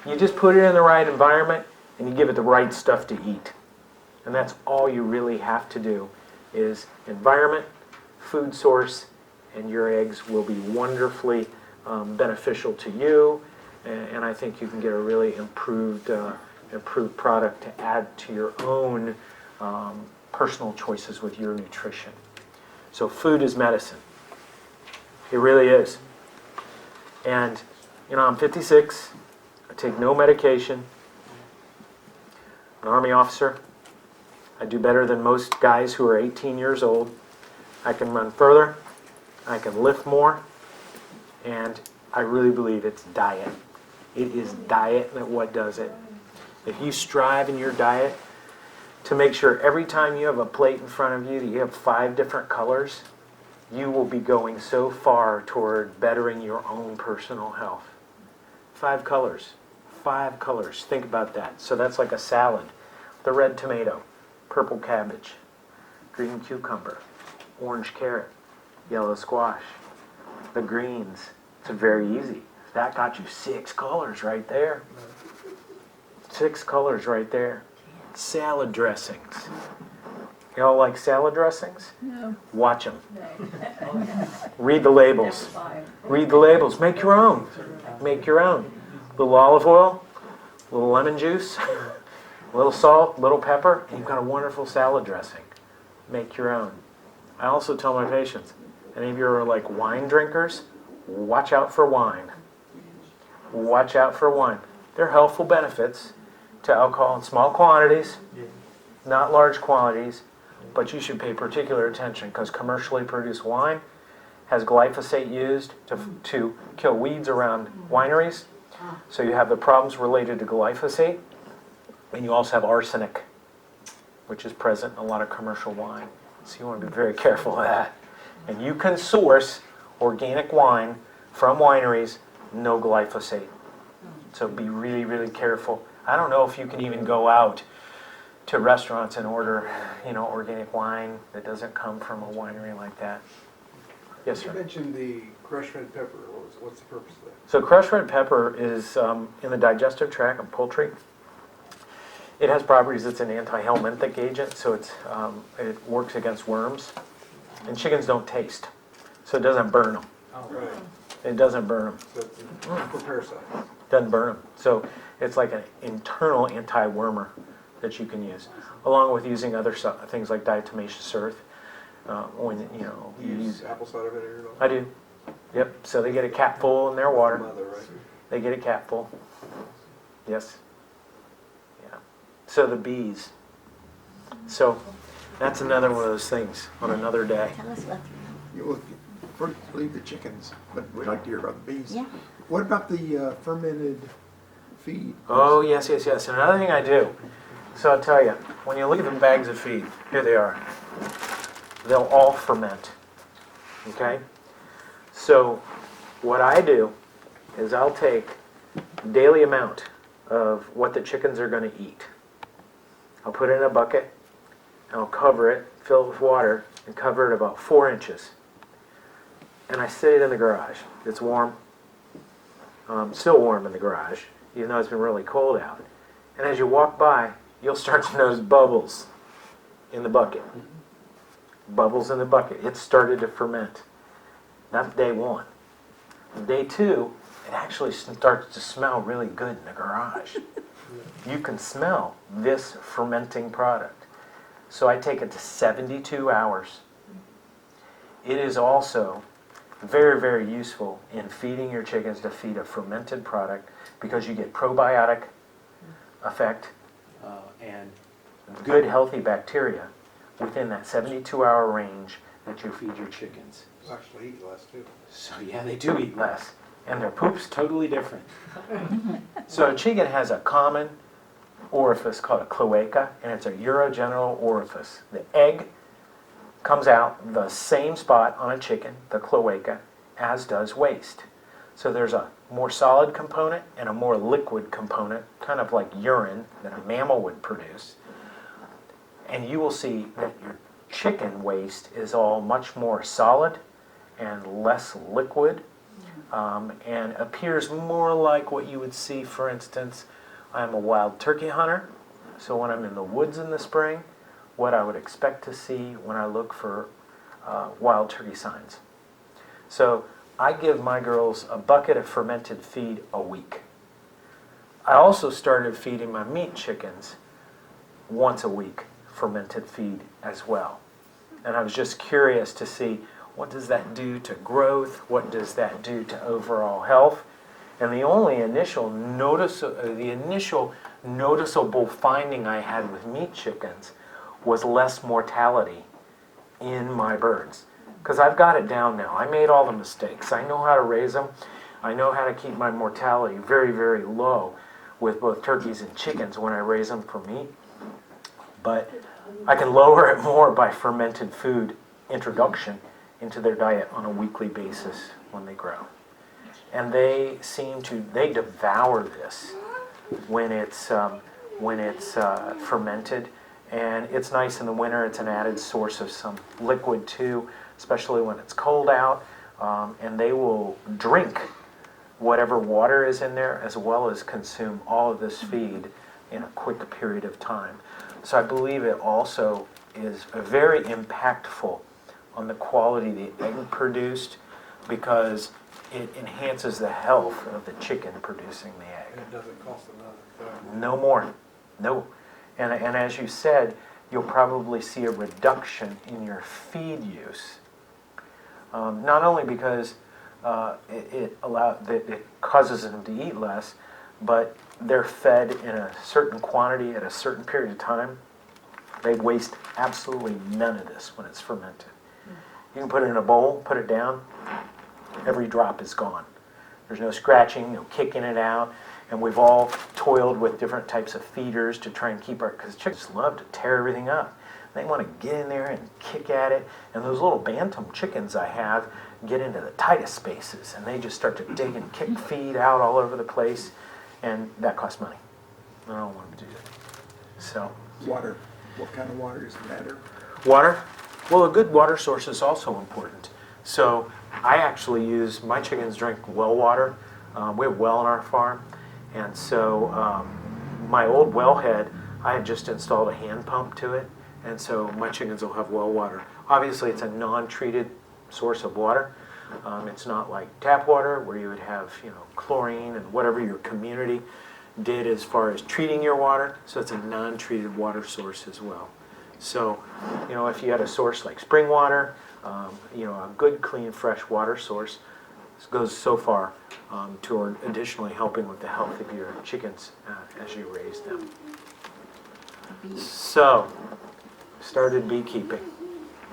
S1: you just put it in the right environment and you give it the right stuff to eat. And that's all you really have to do is environment, food source, and your eggs will be wonderfully beneficial to you. And I think you can get a really improved product to add to your own personal choices with your nutrition. So food is medicine. It really is. And, I'm 56. I take no medication. I'm an Army officer. I do better than most guys who are 18 years old. I can run further. I can lift more. And I really believe it's diet. It is diet that what does it. If you strive in your diet to make sure every time you have a plate in front of you that you have 5 different colors, you will be going so far toward bettering your own personal health. 5 colors. 5 colors. Think about that. So that's like a salad. The red tomato, purple cabbage, green cucumber, orange carrot, yellow squash, the greens. It's very easy. That got you 6 colors right there. 6 colors right there. Salad dressings. Y'all like salad dressings?
S4: No.
S1: Watch them. Read the labels. Read the labels. Make your own. Make your own. Little olive oil, little lemon juice, little salt, little pepper, and you've got a wonderful salad dressing. Make your own. I also tell my patients, any of you are like wine drinkers, watch out for wine. Watch out for wine. There are healthful benefits to alcohol in small quantities, not large quantities, but you should pay particular attention because commercially produced wine has glyphosate used to kill weeds around wineries. So you have the problems related to glyphosate, and you also have arsenic, which is present in a lot of commercial wine. So you want to be very careful of that. And you can source organic wine from wineries, no glyphosate. So be really, really careful. I don't know if you can even go out to restaurants and order, organic wine that doesn't come from a winery like that. Yes,
S2: You
S1: sir.
S2: mentioned the crushed red pepper. What's the purpose of that?
S1: So crushed red pepper is in the digestive tract of poultry. It has properties. It's an anti-helminthic agent, so it works against worms. And chickens don't taste, so it doesn't burn them.
S2: Right.
S1: It doesn't burn them.
S2: So it's for parasites.
S1: Doesn't burn them. So it's like an internal anti-wormer that you can use, along with using other things like diatomaceous earth. When you use
S2: apple cider vinegar at all?
S1: I do. Yep. So they get a cap full in their water.
S2: Mother, right?
S1: They get a cap full. Yes. Yeah. So the bees. So that's another one of those things on another day.
S5: Tell us what.
S6: Well, first leave the chickens, but we'd like to hear about the bees.
S5: Yeah.
S6: What about the fermented feed?
S1: Oh, yes, yes, yes. And another thing I do. So I'll tell you, when you look at the bags of feed, here they are. They'll all ferment. Okay? So what I do is I'll take daily amount of what the chickens are going to eat. I'll put it in a bucket, and I'll cover it, fill it with water, and cover it about 4 inches. And I sit it in the garage. It's warm. Still warm in the garage, even though it's been really cold out. And as you walk by, you'll start to notice bubbles in the bucket. Bubbles in the bucket. It started to ferment. That's day one. Day two, it actually starts to smell really good in the garage. You can smell this fermenting product. So I take it to 72 hours. It is also very, very useful in feeding your chickens to feed a fermented product because you get probiotic effect and good healthy bacteria within that 72-hour range that you feed your chickens.
S2: Actually eat less too.
S1: So yeah, they do eat less. And their poop's totally different. So a chicken has a common orifice called a cloaca, and it's a urogenital orifice. The egg comes out the same spot on a chicken, the cloaca, as does waste. So there's a more solid component and a more liquid component, kind of like urine that a mammal would produce. And you will see that your chicken waste is all much more solid and less liquid, and appears more like what you would see, for instance, I'm a wild turkey hunter, so when I'm in the woods in the spring, what I would expect to see when I look for wild turkey signs. So I give my girls a bucket of fermented feed a week. I also started feeding my meat chickens once a week, fermented feed as well. And I was just curious to see, what does that do to growth? What does that do to overall health? And the only initial noticeable finding I had with meat chickens was less mortality in my birds. Because I've got it down now. I made all the mistakes. I know how to raise them. I know how to keep my mortality very, very low with both turkeys and chickens when I raise them for meat. But I can lower it more by fermented food introduction into their diet on a weekly basis when they grow. And they devour this when it's fermented. And it's nice in the winter. It's an added source of some liquid too, especially when it's cold out. And they will drink whatever water is in there as well as consume all of this feed in a quick period of time. So I believe it also is very impactful on the quality of the egg produced because it enhances the health of the chicken producing the egg.
S2: And it doesn't cost another thing.
S1: No more. No. And as you said, you'll probably see a reduction in your feed use. Not only because it causes them to eat less, but they're fed in a certain quantity at a certain period of time. They waste absolutely none of this when it's fermented. You can put it in a bowl, put it down, every drop is gone. There's no scratching, no kicking it out. And we've all toiled with different types of feeders to try and keep because chickens love to tear everything up. They want to get in there and kick at it. And those little bantam chickens I have get into the tightest spaces and they just start to dig and kick feed out all over the place. And that costs money. I don't want to do that. So,
S6: Water, what kind of water does it matter?
S1: water? Well, a good water source is also important. So I actually use, my chickens drink well water. We have well on our farm. And so my old wellhead, I had just installed a hand pump to it. And so my chickens will have well water. Obviously, it's a non-treated source of water. It's not like tap water where you would have, chlorine and whatever your community did as far as treating your water. So it's a non-treated water source as well. So, if you had a source like spring water, a good, clean, fresh water source goes so far toward additionally helping with the health of your chickens as you raise them. So, started beekeeping.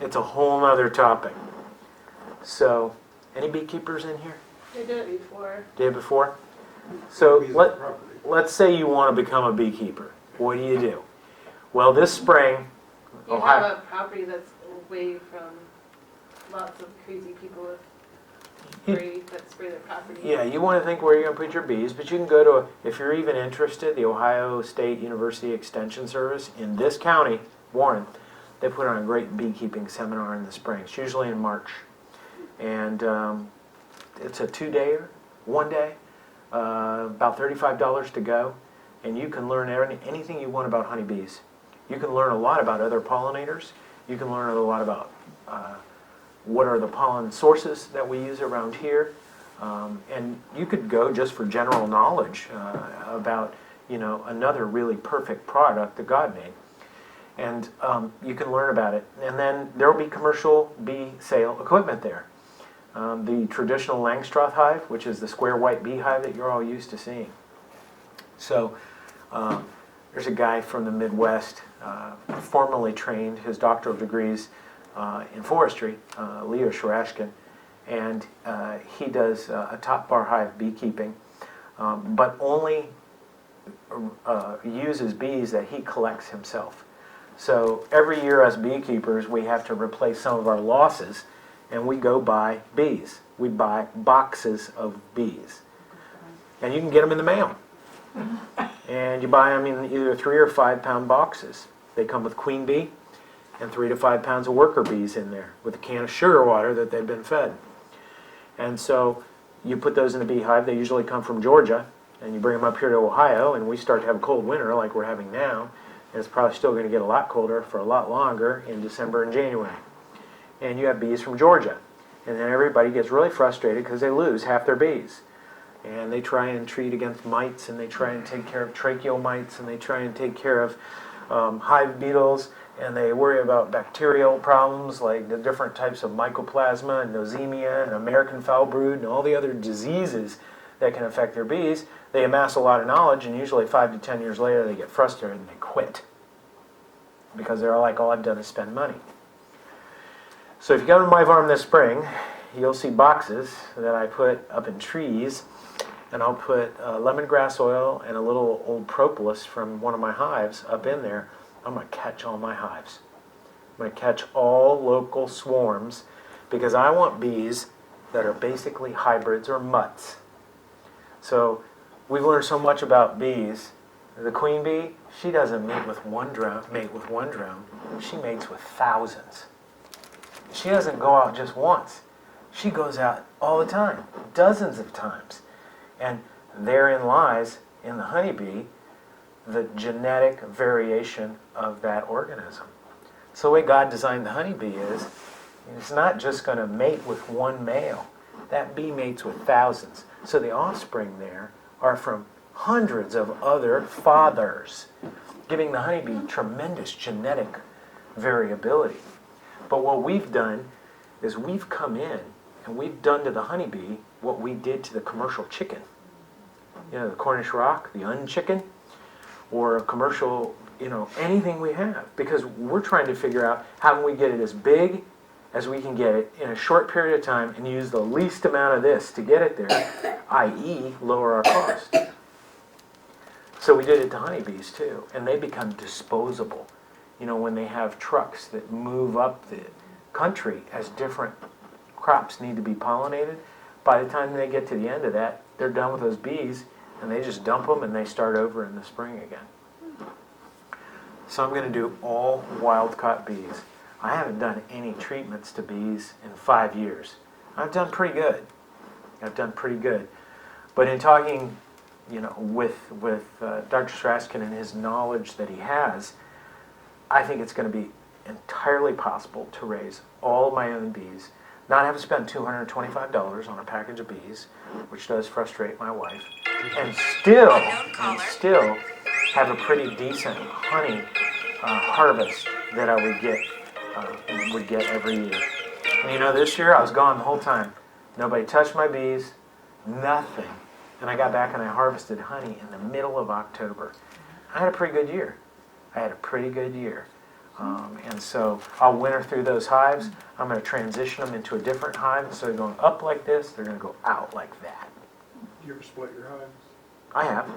S1: It's a whole nother topic. So, any beekeepers in here?
S3: They did it before.
S1: Day before? So
S2: Bees on the property.
S1: let's say you want to become a beekeeper. What do you do? Well, this spring,
S3: You
S1: Ohio-
S3: have a property that's away from lots of crazy people with that spray their property.
S1: yeah, you want to think where you're going to put your bees, but you can go to, if you're even interested, the Ohio State University Extension Service in this county, Warren, they put on a great beekeeping seminar in the spring. It's usually in March. And it's a 2-dayer, 1 day, about $35 to go. And you can learn anything you want about honeybees. You can learn a lot about other pollinators. You can learn a lot about what are the pollen sources that we use around here. And you could go just for general knowledge about, another really perfect product that God made. And you can learn about it. And then there will be commercial bee sale equipment there. The traditional Langstroth hive, which is the square white bee hive that you're all used to seeing. So there's a guy from the Midwest, formally trained, his doctoral degrees in forestry, Leo Sharashkin, and he does a top bar hive beekeeping, but only uses bees that he collects himself. So every year as beekeepers, we have to replace some of our losses, and we go buy bees. We buy boxes of bees. And you can get them in the mail. And you buy them in either 3 or 5 pound boxes. They come with queen bee and 3 to 5 pounds of worker bees in there with a can of sugar water that they've been fed. And so you put those in a beehive. They usually come from Georgia, and you bring them up here to Ohio, and we start to have a cold winter like we're having now. And it's probably still going to get a lot colder for a lot longer in December and January. And you have bees from Georgia. And then everybody gets really frustrated because they lose half their bees. And they try and treat against mites, and they try and take care of tracheal mites, and they try and take care of hive beetles, and they worry about bacterial problems like the different types of mycoplasma and nosemia and American foul brood and all the other diseases that can affect their bees. They amass a lot of knowledge, and usually 5 to 10 years later they get frustrated and they quit because they're like, all I've done is spend money. So if you go to my farm this spring, you'll see boxes that I put up in trees, and I'll put lemongrass oil and a little old propolis from one of my hives up in there. I'm going to catch all my hives. I'm going to catch all local swarms because I want bees that are basically hybrids or mutts. So we've learned so much about bees. The queen bee, she doesn't mate with one drone. She mates with thousands. She doesn't go out just once. She goes out all the time, dozens of times. And therein lies, in the honeybee, the genetic variation of that organism. So the way God designed the honeybee is, it's not just going to mate with one male. That bee mates with thousands. So the offspring there are from hundreds of other fathers, giving the honeybee tremendous genetic variability. But what we've done is we've come in and we've done to the honeybee what we did to the commercial chicken. The Cornish rock, the unchicken, or a commercial, anything we have. Because we're trying to figure out how can we get it as big as we can get it in a short period of time and use the least amount of this to get it there, i.e. lower our cost. So we did it to honeybees too, and they become disposable. When they have trucks that move up the country as different crops need to be pollinated, by the time they get to the end of that, they're done with those bees, and they just dump them and they start over in the spring again. So I'm going to do all wild-caught bees. I haven't done any treatments to bees in 5 years. I've done pretty good. But in talking, with Dr. Straskin and his knowledge that he has, I think it's going to be entirely possible to raise all my own bees, not have to spend $225 on a package of bees, which does frustrate my wife, and still have a pretty decent honey harvest that I would get every year. And this year I was gone the whole time. Nobody touched my bees, nothing. And I got back and I harvested honey in the middle of October. I had a pretty good year. And so I'll winter through those hives. I'm going to transition them into a different hive. Instead of going up like this, they're going to go out like that.
S2: Do you ever split your hives?
S1: I have.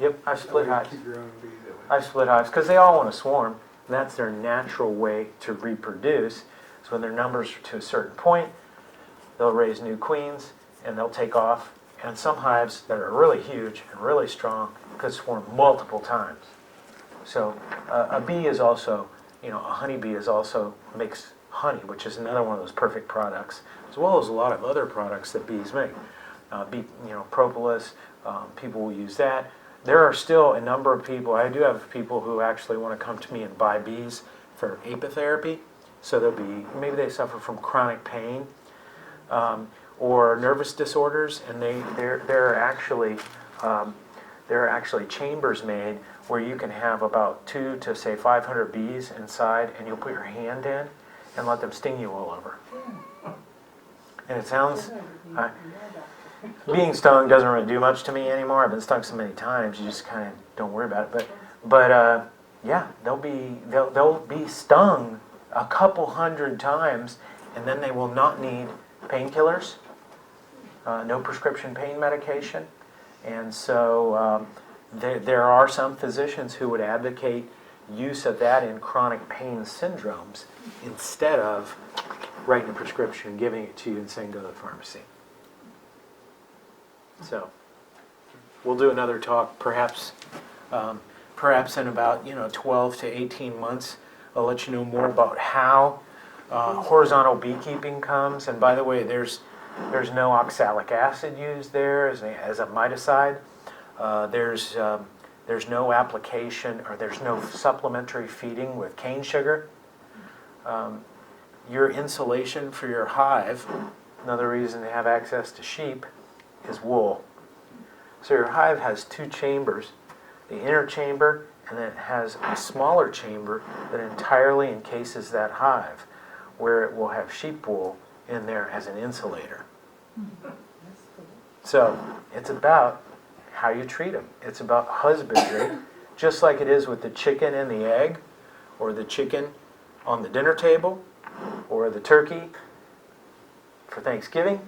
S1: Yep, I've split hives.
S2: Keep your own bees that way.
S1: I've split hives because they all want to swarm. And that's their natural way to reproduce. So when their numbers are to a certain point, they'll raise new queens and they'll take off. And some hives that are really huge and really strong could swarm multiple times. So a bee is also, a honeybee is also makes honey, which is another one of those perfect products, as well as a lot of other products that bees make. Propolis, people will use that. There are still a number of people, I do have people who actually want to come to me and buy bees for apitherapy. So maybe they suffer from chronic pain or nervous disorders, and there are actually chambers made where you can have about 200 to say 500 bees inside, and you'll put your hand in and let them sting you all over. And it sounds, being stung doesn't really do much to me anymore. I've been stung so many times, you just kind of don't worry about it. But they'll be stung a couple hundred times, and then they will not need painkillers, no prescription pain medication. And so there are some physicians who would advocate use of that in chronic pain syndromes instead of writing a prescription, giving it to you and saying go to the pharmacy. So we'll do another talk perhaps in about 12 to 18 months. I'll let you know more about how horizontal beekeeping comes. And by the way, there's no oxalic acid used there as a miticide. There's no application, or there's no supplementary feeding with cane sugar. Your insulation for your hive, another reason to have access to sheep, is wool. So your hive has two chambers, the inner chamber, and then it has a smaller chamber that entirely encases that hive, where it will have sheep wool in there as an insulator. So it's about how you treat them. It's about husbandry, just like it is with the chicken and the egg, or the chicken on the dinner table, or the turkey for Thanksgiving.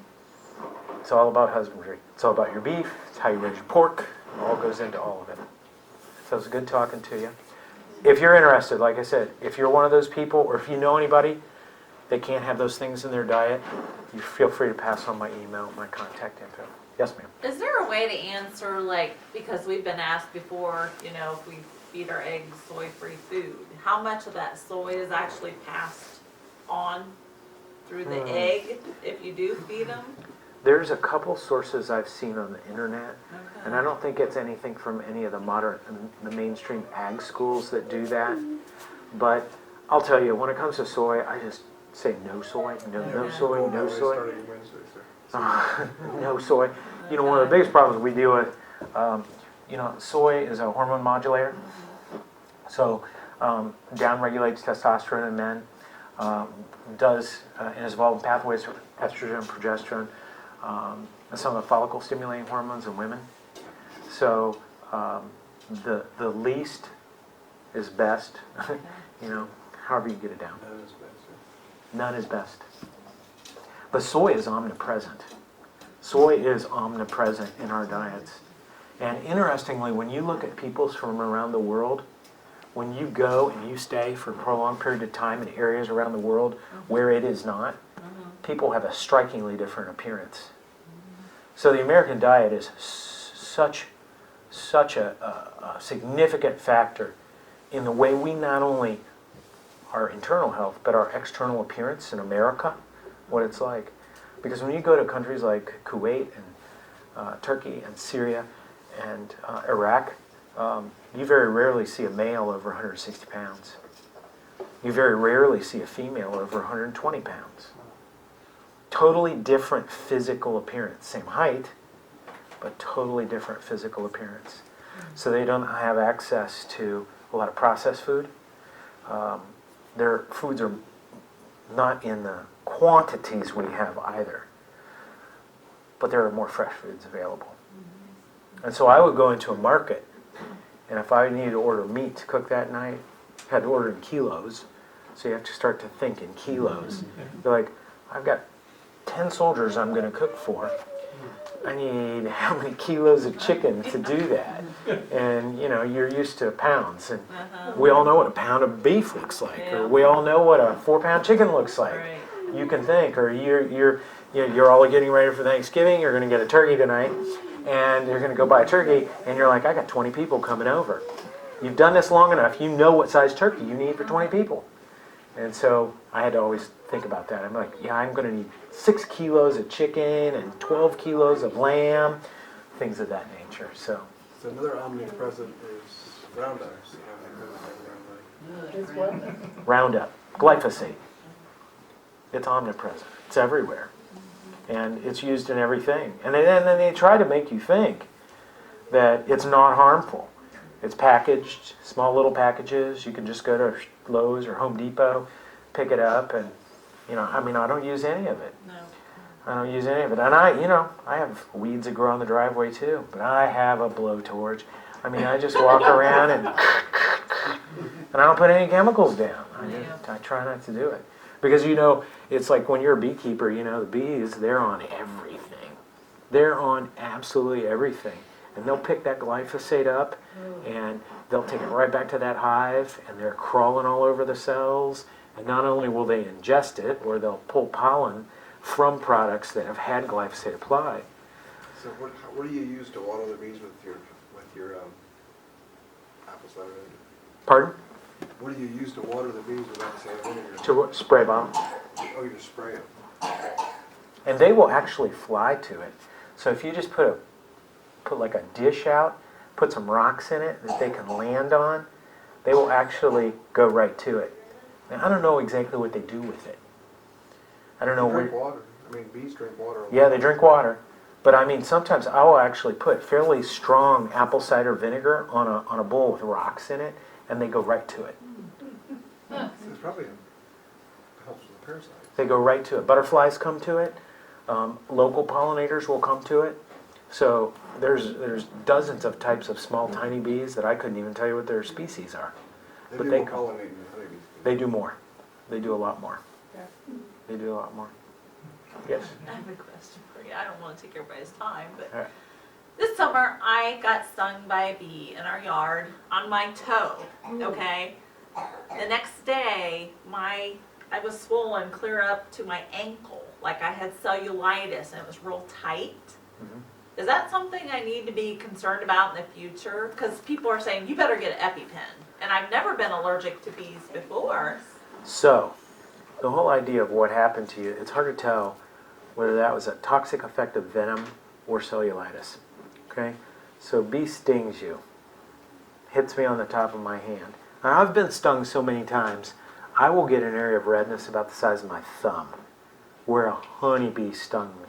S1: It's all about husbandry. It's all about your beef. It's how you raise your pork. It all goes into all of it. So it's good talking to you. If you're interested, like I said, if you're one of those people, or if you know anybody that can't have those things in their diet, you feel free to pass on my email, my contact info. Yes, ma'am.
S5: Is there a way to answer, because we've been asked before, if we feed our eggs soy-free food, how much of that soy is actually passed on through the egg if you do feed them?
S1: There's a couple sources I've seen on the internet,
S5: Okay.
S1: and I don't think it's anything from any of the mainstream ag schools that do that. But I'll tell you, when it comes to soy, I just say no soy, no soy, no soy.
S2: Starting Wednesday, sir.
S1: No soy. One of the biggest problems we deal with, soy is a hormone modulator. So down-regulates testosterone in men, and is involved in pathways for estrogen, progesterone, and some of the follicle-stimulating hormones in women. So the least is best, however you get it down.
S2: That is bad, sir.
S1: None is best. But soy is omnipresent. Soy is omnipresent in our diets. And interestingly, when you look at peoples from around the world, when you go and you stay for a prolonged period of time in areas around the world where it is not, people have a strikingly different appearance. So the American diet is such such a significant factor in the way we not only our internal health, but our external appearance in America, what it's like. Because when you go to countries like Kuwait and Turkey and Syria and Iraq, you very rarely see a male over 160 pounds. You very rarely see a female over 120 pounds. Totally different physical appearance. Same height, but totally different physical appearance. So they don't have access to a lot of processed food. Their foods are not in the quantities we have either. But there are more fresh foods available. And so I would go into a market, and if I needed to order meat to cook that night, I had to order in kilos. So you have to start to think in kilos. You're like, I've got 10 soldiers I'm going to cook for. I need how many kilos of chicken to do that? And, you know, you're used to pounds. And we all know what a pound of beef looks like.
S5: Yeah.
S1: Or we all know what a 4-pound chicken looks like.
S5: Right.
S1: You can think. Or you're all getting ready for Thanksgiving. You're going to get a turkey tonight. And you're going to go buy a turkey. And you're like, I got 20 people coming over. You've done this long enough. You know what size turkey you need for 20 people. And so I had to always think about that. I'm like, yeah, I'm going to need 6 kilos of chicken and 12 kilos of lamb, things of that nature. So
S2: another omnipresent is Roundup.
S4: Is what?
S1: Roundup, glyphosate. It's omnipresent. It's everywhere. And it's used in everything. And then they try to make you think that it's not harmful. It's packaged, small little packages. You can just go to Lowe's or Home Depot, pick it up, and, you know, I mean, I don't use any of it.
S5: No.
S1: I don't use any of it. And I have weeds that grow on the driveway too, but I have a blowtorch. I mean, I just walk around and I don't put any chemicals down. I try not to do it. Because, you know, it's like when you're a beekeeper, you know, the bees, they're on everything. They're on absolutely everything. And they'll pick that glyphosate up and they'll take it right back to that hive and they're crawling all over the cells. And not only will they ingest it, or they'll pull pollen from products that have had glyphosate applied.
S2: So what do you use to water the bees with your apple cider vinegar?
S1: Pardon?
S2: What do you use to water the bees with apple cider vinegar?
S1: To spray bomb.
S2: Oh, you just spray them.
S1: And they will actually fly to it. So if you just put like a dish out, put some rocks in it that they can land on, they will actually go right to it. Now, I don't know exactly what they do with it. I don't know
S2: They drink
S1: where.
S2: water. I mean, bees drink water.
S1: Yeah, they drink water. But I mean, sometimes I will actually put fairly strong apple cider vinegar on a bowl with rocks in it, and they go right to it.
S2: It's probably helps with the parasites.
S1: They go right to it. Butterflies come to it. Local pollinators will come to it. So there's dozens of types of small, tiny bees that I couldn't even tell you what their species are.
S2: They
S1: But
S2: do
S1: they
S2: more
S1: come.
S2: pollinating than honeybees.
S1: They do more. They do a lot more. They do a lot more. Yes.
S5: I have a question for you. I don't want to take everybody's time, but
S1: All right.
S5: this summer I got stung by a bee in our yard on my toe. Okay. The next day, I was swollen clear up to my ankle, like I had cellulitis, and it was real tight.
S1: Mhm.
S5: Is that something I need to be concerned about in the future? Because people are saying you better get an EpiPen, and I've never been allergic to bees before.
S1: So, the whole idea of what happened to you, it's hard to tell whether that was a toxic effect of venom or cellulitis. Okay? So, bee stings you, hits me on the top of my hand. Now, I've been stung so many times, I will get an area of redness about the size of my thumb where a honeybee stung me.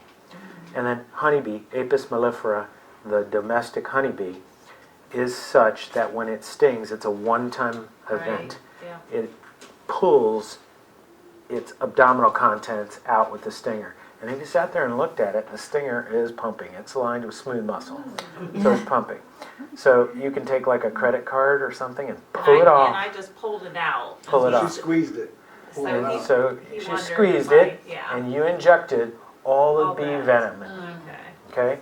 S1: And then honeybee, Apis mellifera, the domestic honeybee, is such that when it stings, it's a one-time event.
S5: Yeah.
S1: It pulls its abdominal contents out with the stinger. And if you sat there and looked at it, the stinger is pumping. It's lined with smooth muscle. So it's pumping. So you can take like a credit card or something and pull it
S5: And
S1: off.
S5: I just pulled it out.
S1: Pull it
S2: She
S1: off.
S2: squeezed it. Pulled
S5: So
S2: it
S5: he-
S2: out.
S1: So
S5: He
S1: she
S5: wondered
S1: squeezed
S5: if I-
S1: it,
S5: yeah.
S1: and you injected all
S5: All
S1: the bee
S5: that.
S1: venom in it.
S5: Okay.
S1: Okay?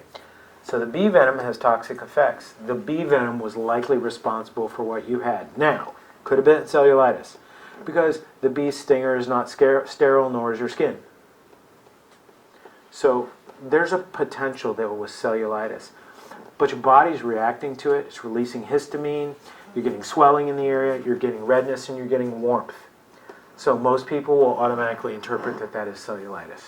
S1: So the bee venom has toxic effects. The bee venom was likely responsible for what you had. Now, could have been cellulitis, because the bee stinger is not sterile, nor is your skin. So there's a potential that it was cellulitis. but your body's reacting to it. It's releasing histamine. You're getting swelling in the area. You're getting redness, and you're getting warmth. So most people will automatically interpret that that is cellulitis.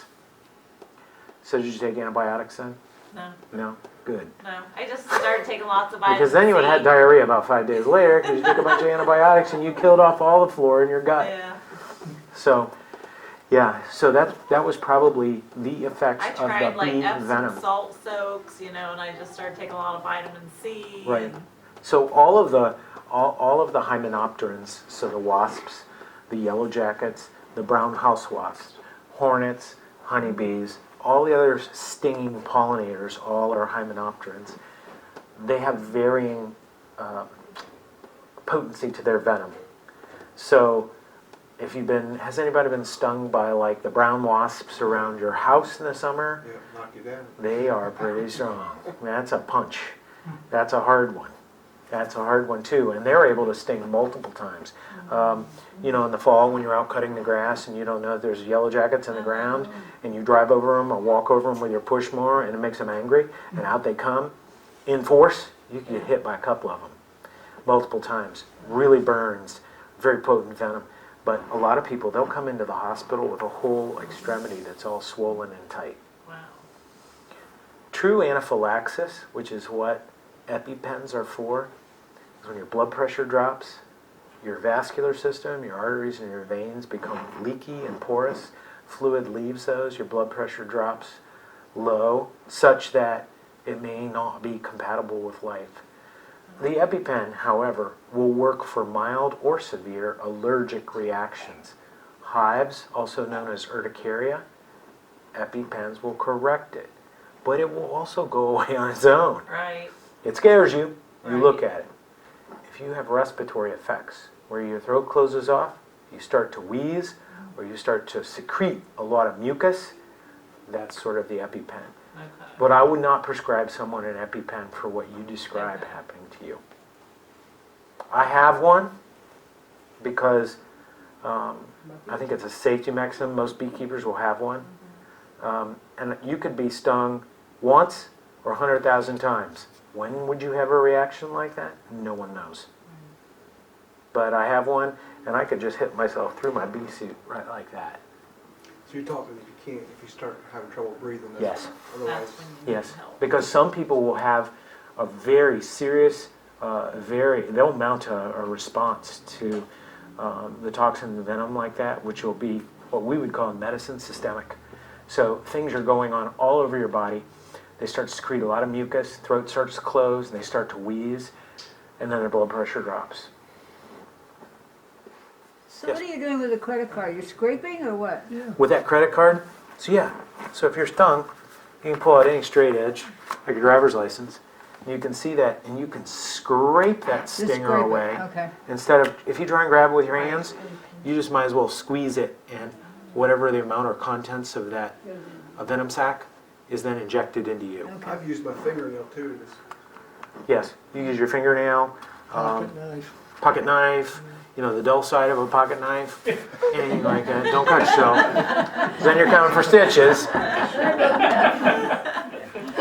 S1: So did you take antibiotics then?
S5: No,
S1: No? Good.
S5: no. I just started taking lots of vitamins.
S1: Because then you would have had diarrhea about 5 days later because you took a bunch of antibiotics and you killed off all the flora in your gut.
S5: Yeah.
S1: So, yeah, so that was probably the effects
S5: I
S1: of
S5: tried
S1: the
S5: like
S1: bee
S5: Epsom
S1: venom.
S5: salt soaks, and I just started taking a lot of vitamin C.
S1: Right.
S5: And,
S1: So all of the hymenopterans, so the wasps, the yellow jackets, the brown house wasps, hornets, honeybees, all the other stinging pollinators, all are hymenopterans. They have varying potency to their venom. So if has anybody been stung by like the brown wasps around your house in the summer?
S2: Yeah, knock you down.
S1: They are pretty strong. That's a punch. That's a hard one. That's a hard one too, and they're able to sting multiple times. In the fall when you're out cutting the grass and you don't know if there's yellow jackets in the ground, and you drive over them or walk over them with your push mower, and it makes them angry, and out they come in force. You can get hit by a couple of them multiple times. Really burns, very potent venom. But a lot of people, they'll come into the hospital with a whole extremity that's all swollen and tight.
S5: wow.
S1: True anaphylaxis, which is what EpiPens are for, is when your blood pressure drops, your vascular system, your arteries and your veins become leaky and porous. Fluid leaves those, your blood pressure drops low, such that it may not be compatible with life. The EpiPen, however, will work for mild or severe allergic reactions. Hives, also known as urticaria, EpiPens will correct it. But it will also go away on its own.
S5: Right.
S1: It scares you. You
S5: Right.
S1: look at it. If you have respiratory effects where your throat closes off, you start to wheeze, or you start to secrete a lot of mucus, that's sort of the EpiPen.
S5: Okay.
S1: But I would not prescribe someone an EpiPen for what you describe
S5: Okay.
S1: happening to you. I have one because I think it's a safety mechanism. Most beekeepers will have one. And you could be stung once or 100,000 times. When would you have a reaction like that? No one knows. But I have one, and I could just hit myself through my bee suit right like that.
S2: So you're talking if you start having trouble breathing.
S1: Yes.
S2: Otherwise,
S5: That's when you
S1: Yes,
S5: need help.
S1: because some people will have a very serious, they'll mount a response to the toxin, the venom like that, which will be what we would call medicine systemic. So things are going on all over your body. They start to secrete a lot of mucus, throat starts to close, and they start to wheeze, and then their blood pressure drops.
S7: So
S1: Yes.
S7: what are you doing with a credit card? You're scraping or what?
S1: With that credit card, so if you're stung, you can pull out any straight edge, like your driver's license, and you can see that, and you can scrape that
S7: Just
S1: stinger
S7: scrape it,
S1: away.
S7: okay.
S1: Instead of, if you try and grab it with your hands, you just might as well squeeze it, and whatever the amount or contents of that venom sac is then injected into you.
S7: Okay.
S2: I've used my fingernail too.
S1: Yes, you use your fingernail,
S6: Pocket knife.
S1: pocket knife, the dull side of a pocket knife, anything like that. Don't cut yourself. 'Cause then you're coming for stitches.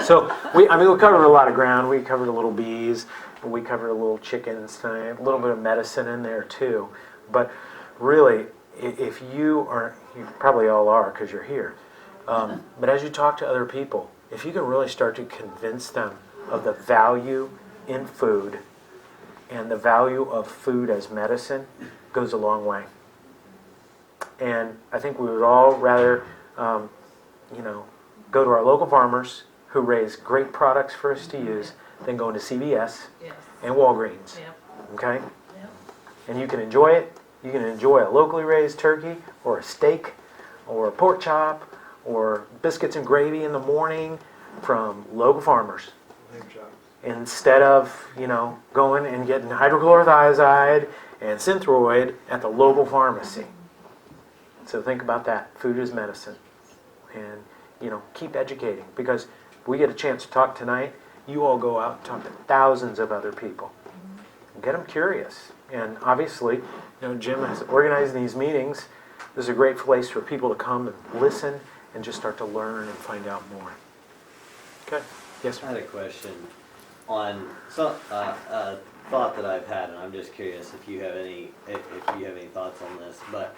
S1: So we covered a lot of ground. We covered a little bees, and we covered a little chickens tonight, a little bit of medicine in there too. But really, if you probably all are because you're here, but as you talk to other people, if you can really start to convince them of the value in food and the value of food as medicine, goes a long way. And I think we would all rather, go to our local farmers who raise great products for us to use than going to CVS
S5: Yes.
S1: and Walgreens.
S5: Yep.
S1: Okay?
S5: Yep.
S1: And you can enjoy it. You can enjoy a locally raised turkey or a steak or a pork chop or biscuits and gravy in the morning from local farmers.
S2: Lamb chops.
S1: Instead of, going and getting hydrochlorothiazide and Synthroid at the local pharmacy. So think about that. Food is medicine. And, keep educating. Because if we get a chance to talk tonight, you all go out and talk to thousands of other people. Get them curious. And obviously, Jim has organized these meetings. This is a great place for people to come and listen and just start to learn and find out more. Okay. Yes,
S8: I had a question. on some a thought that I've had, and I'm just curious if you have any thoughts on this. But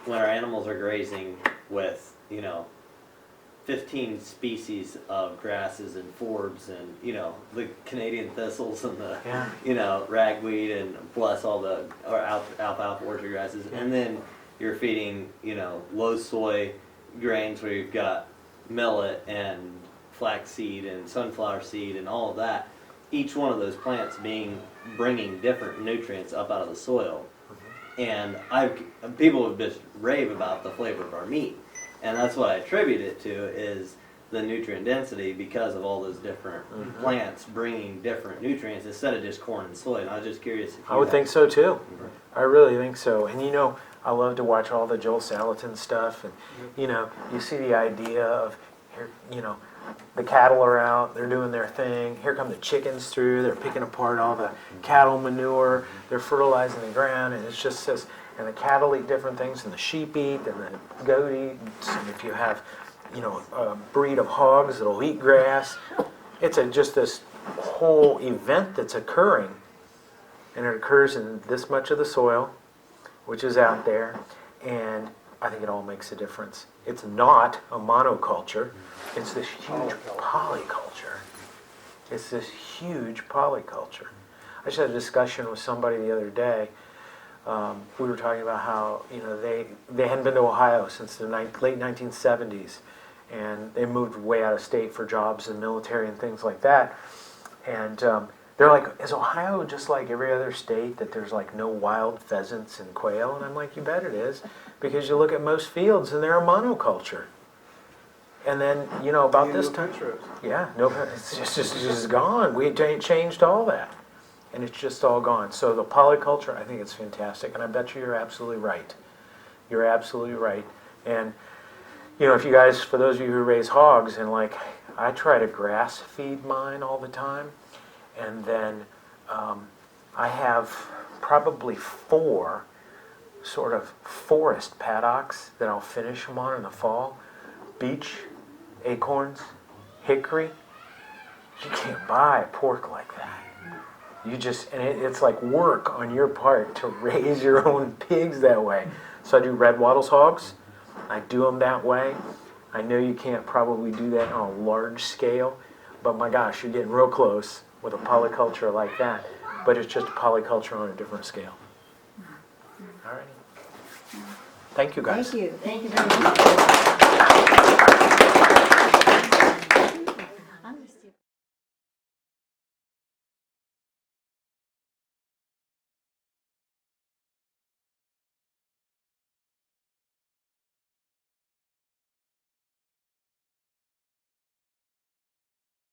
S8: when our animals are grazing with 15 species of grasses and forbs and the Canadian thistles and the
S1: Yeah.
S8: ragweed and bless all the alfalfa orchard grasses, and then you're feeding low soy grains where you've got millet and flaxseed and sunflower seed and all of that. Each one of those plants bringing different nutrients up out of the soil, and people have just rave about the flavor of our meat. And that's what I attribute it to, is the nutrient density, because of all those different plants bringing different nutrients instead of just corn and soy. And I was just curious if you
S1: I would
S8: have-
S1: think so too. I really think so. And I love to watch all the Joel Salatin stuff, and you see the idea of here, the cattle are out, they're doing their thing. Here come the chickens through, they're picking apart all the cattle manure, they're fertilizing the ground, and it's just this. And the cattle eat different things, and the sheep eat, and the goat eats. And if you have, a breed of hogs that'll eat grass, it's just this whole event that's occurring, and it occurs in this much of the soil, which is out there, and I think it all makes a difference. It's not a monoculture; it's this huge polyculture. It's this huge polyculture. I just had a discussion with somebody the other day. We were talking about how they hadn't been to Ohio since the late 1970s, and they moved way out of state for jobs in the military and things like that. And they're like, "Is Ohio just like every other state that there's like no wild pheasants and quail?" And I'm like, "You bet it is, because you look at most fields and they're a monoculture." And then about this time, yeah, no, it's just gone. We changed all that. And it's just all gone. So the polyculture, I think it's fantastic, and I bet you're absolutely right. You're absolutely right. And if you guys, for those of you who raise hogs, and I try to grass feed mine all the time, and then I have probably 4 sort of forest paddocks that I'll finish them on in the fall. Beech, acorns, hickory. You can't buy pork like that. It's like work on your part to raise your own pigs that way. So I do red wattles hogs. I do them that way. I know you can't probably do that on a large scale, but my gosh, you're getting real close with a polyculture like that. But it's just polyculture on a different scale. All right. Thank you, guys.
S7: Thank you.
S3: Thank you very much.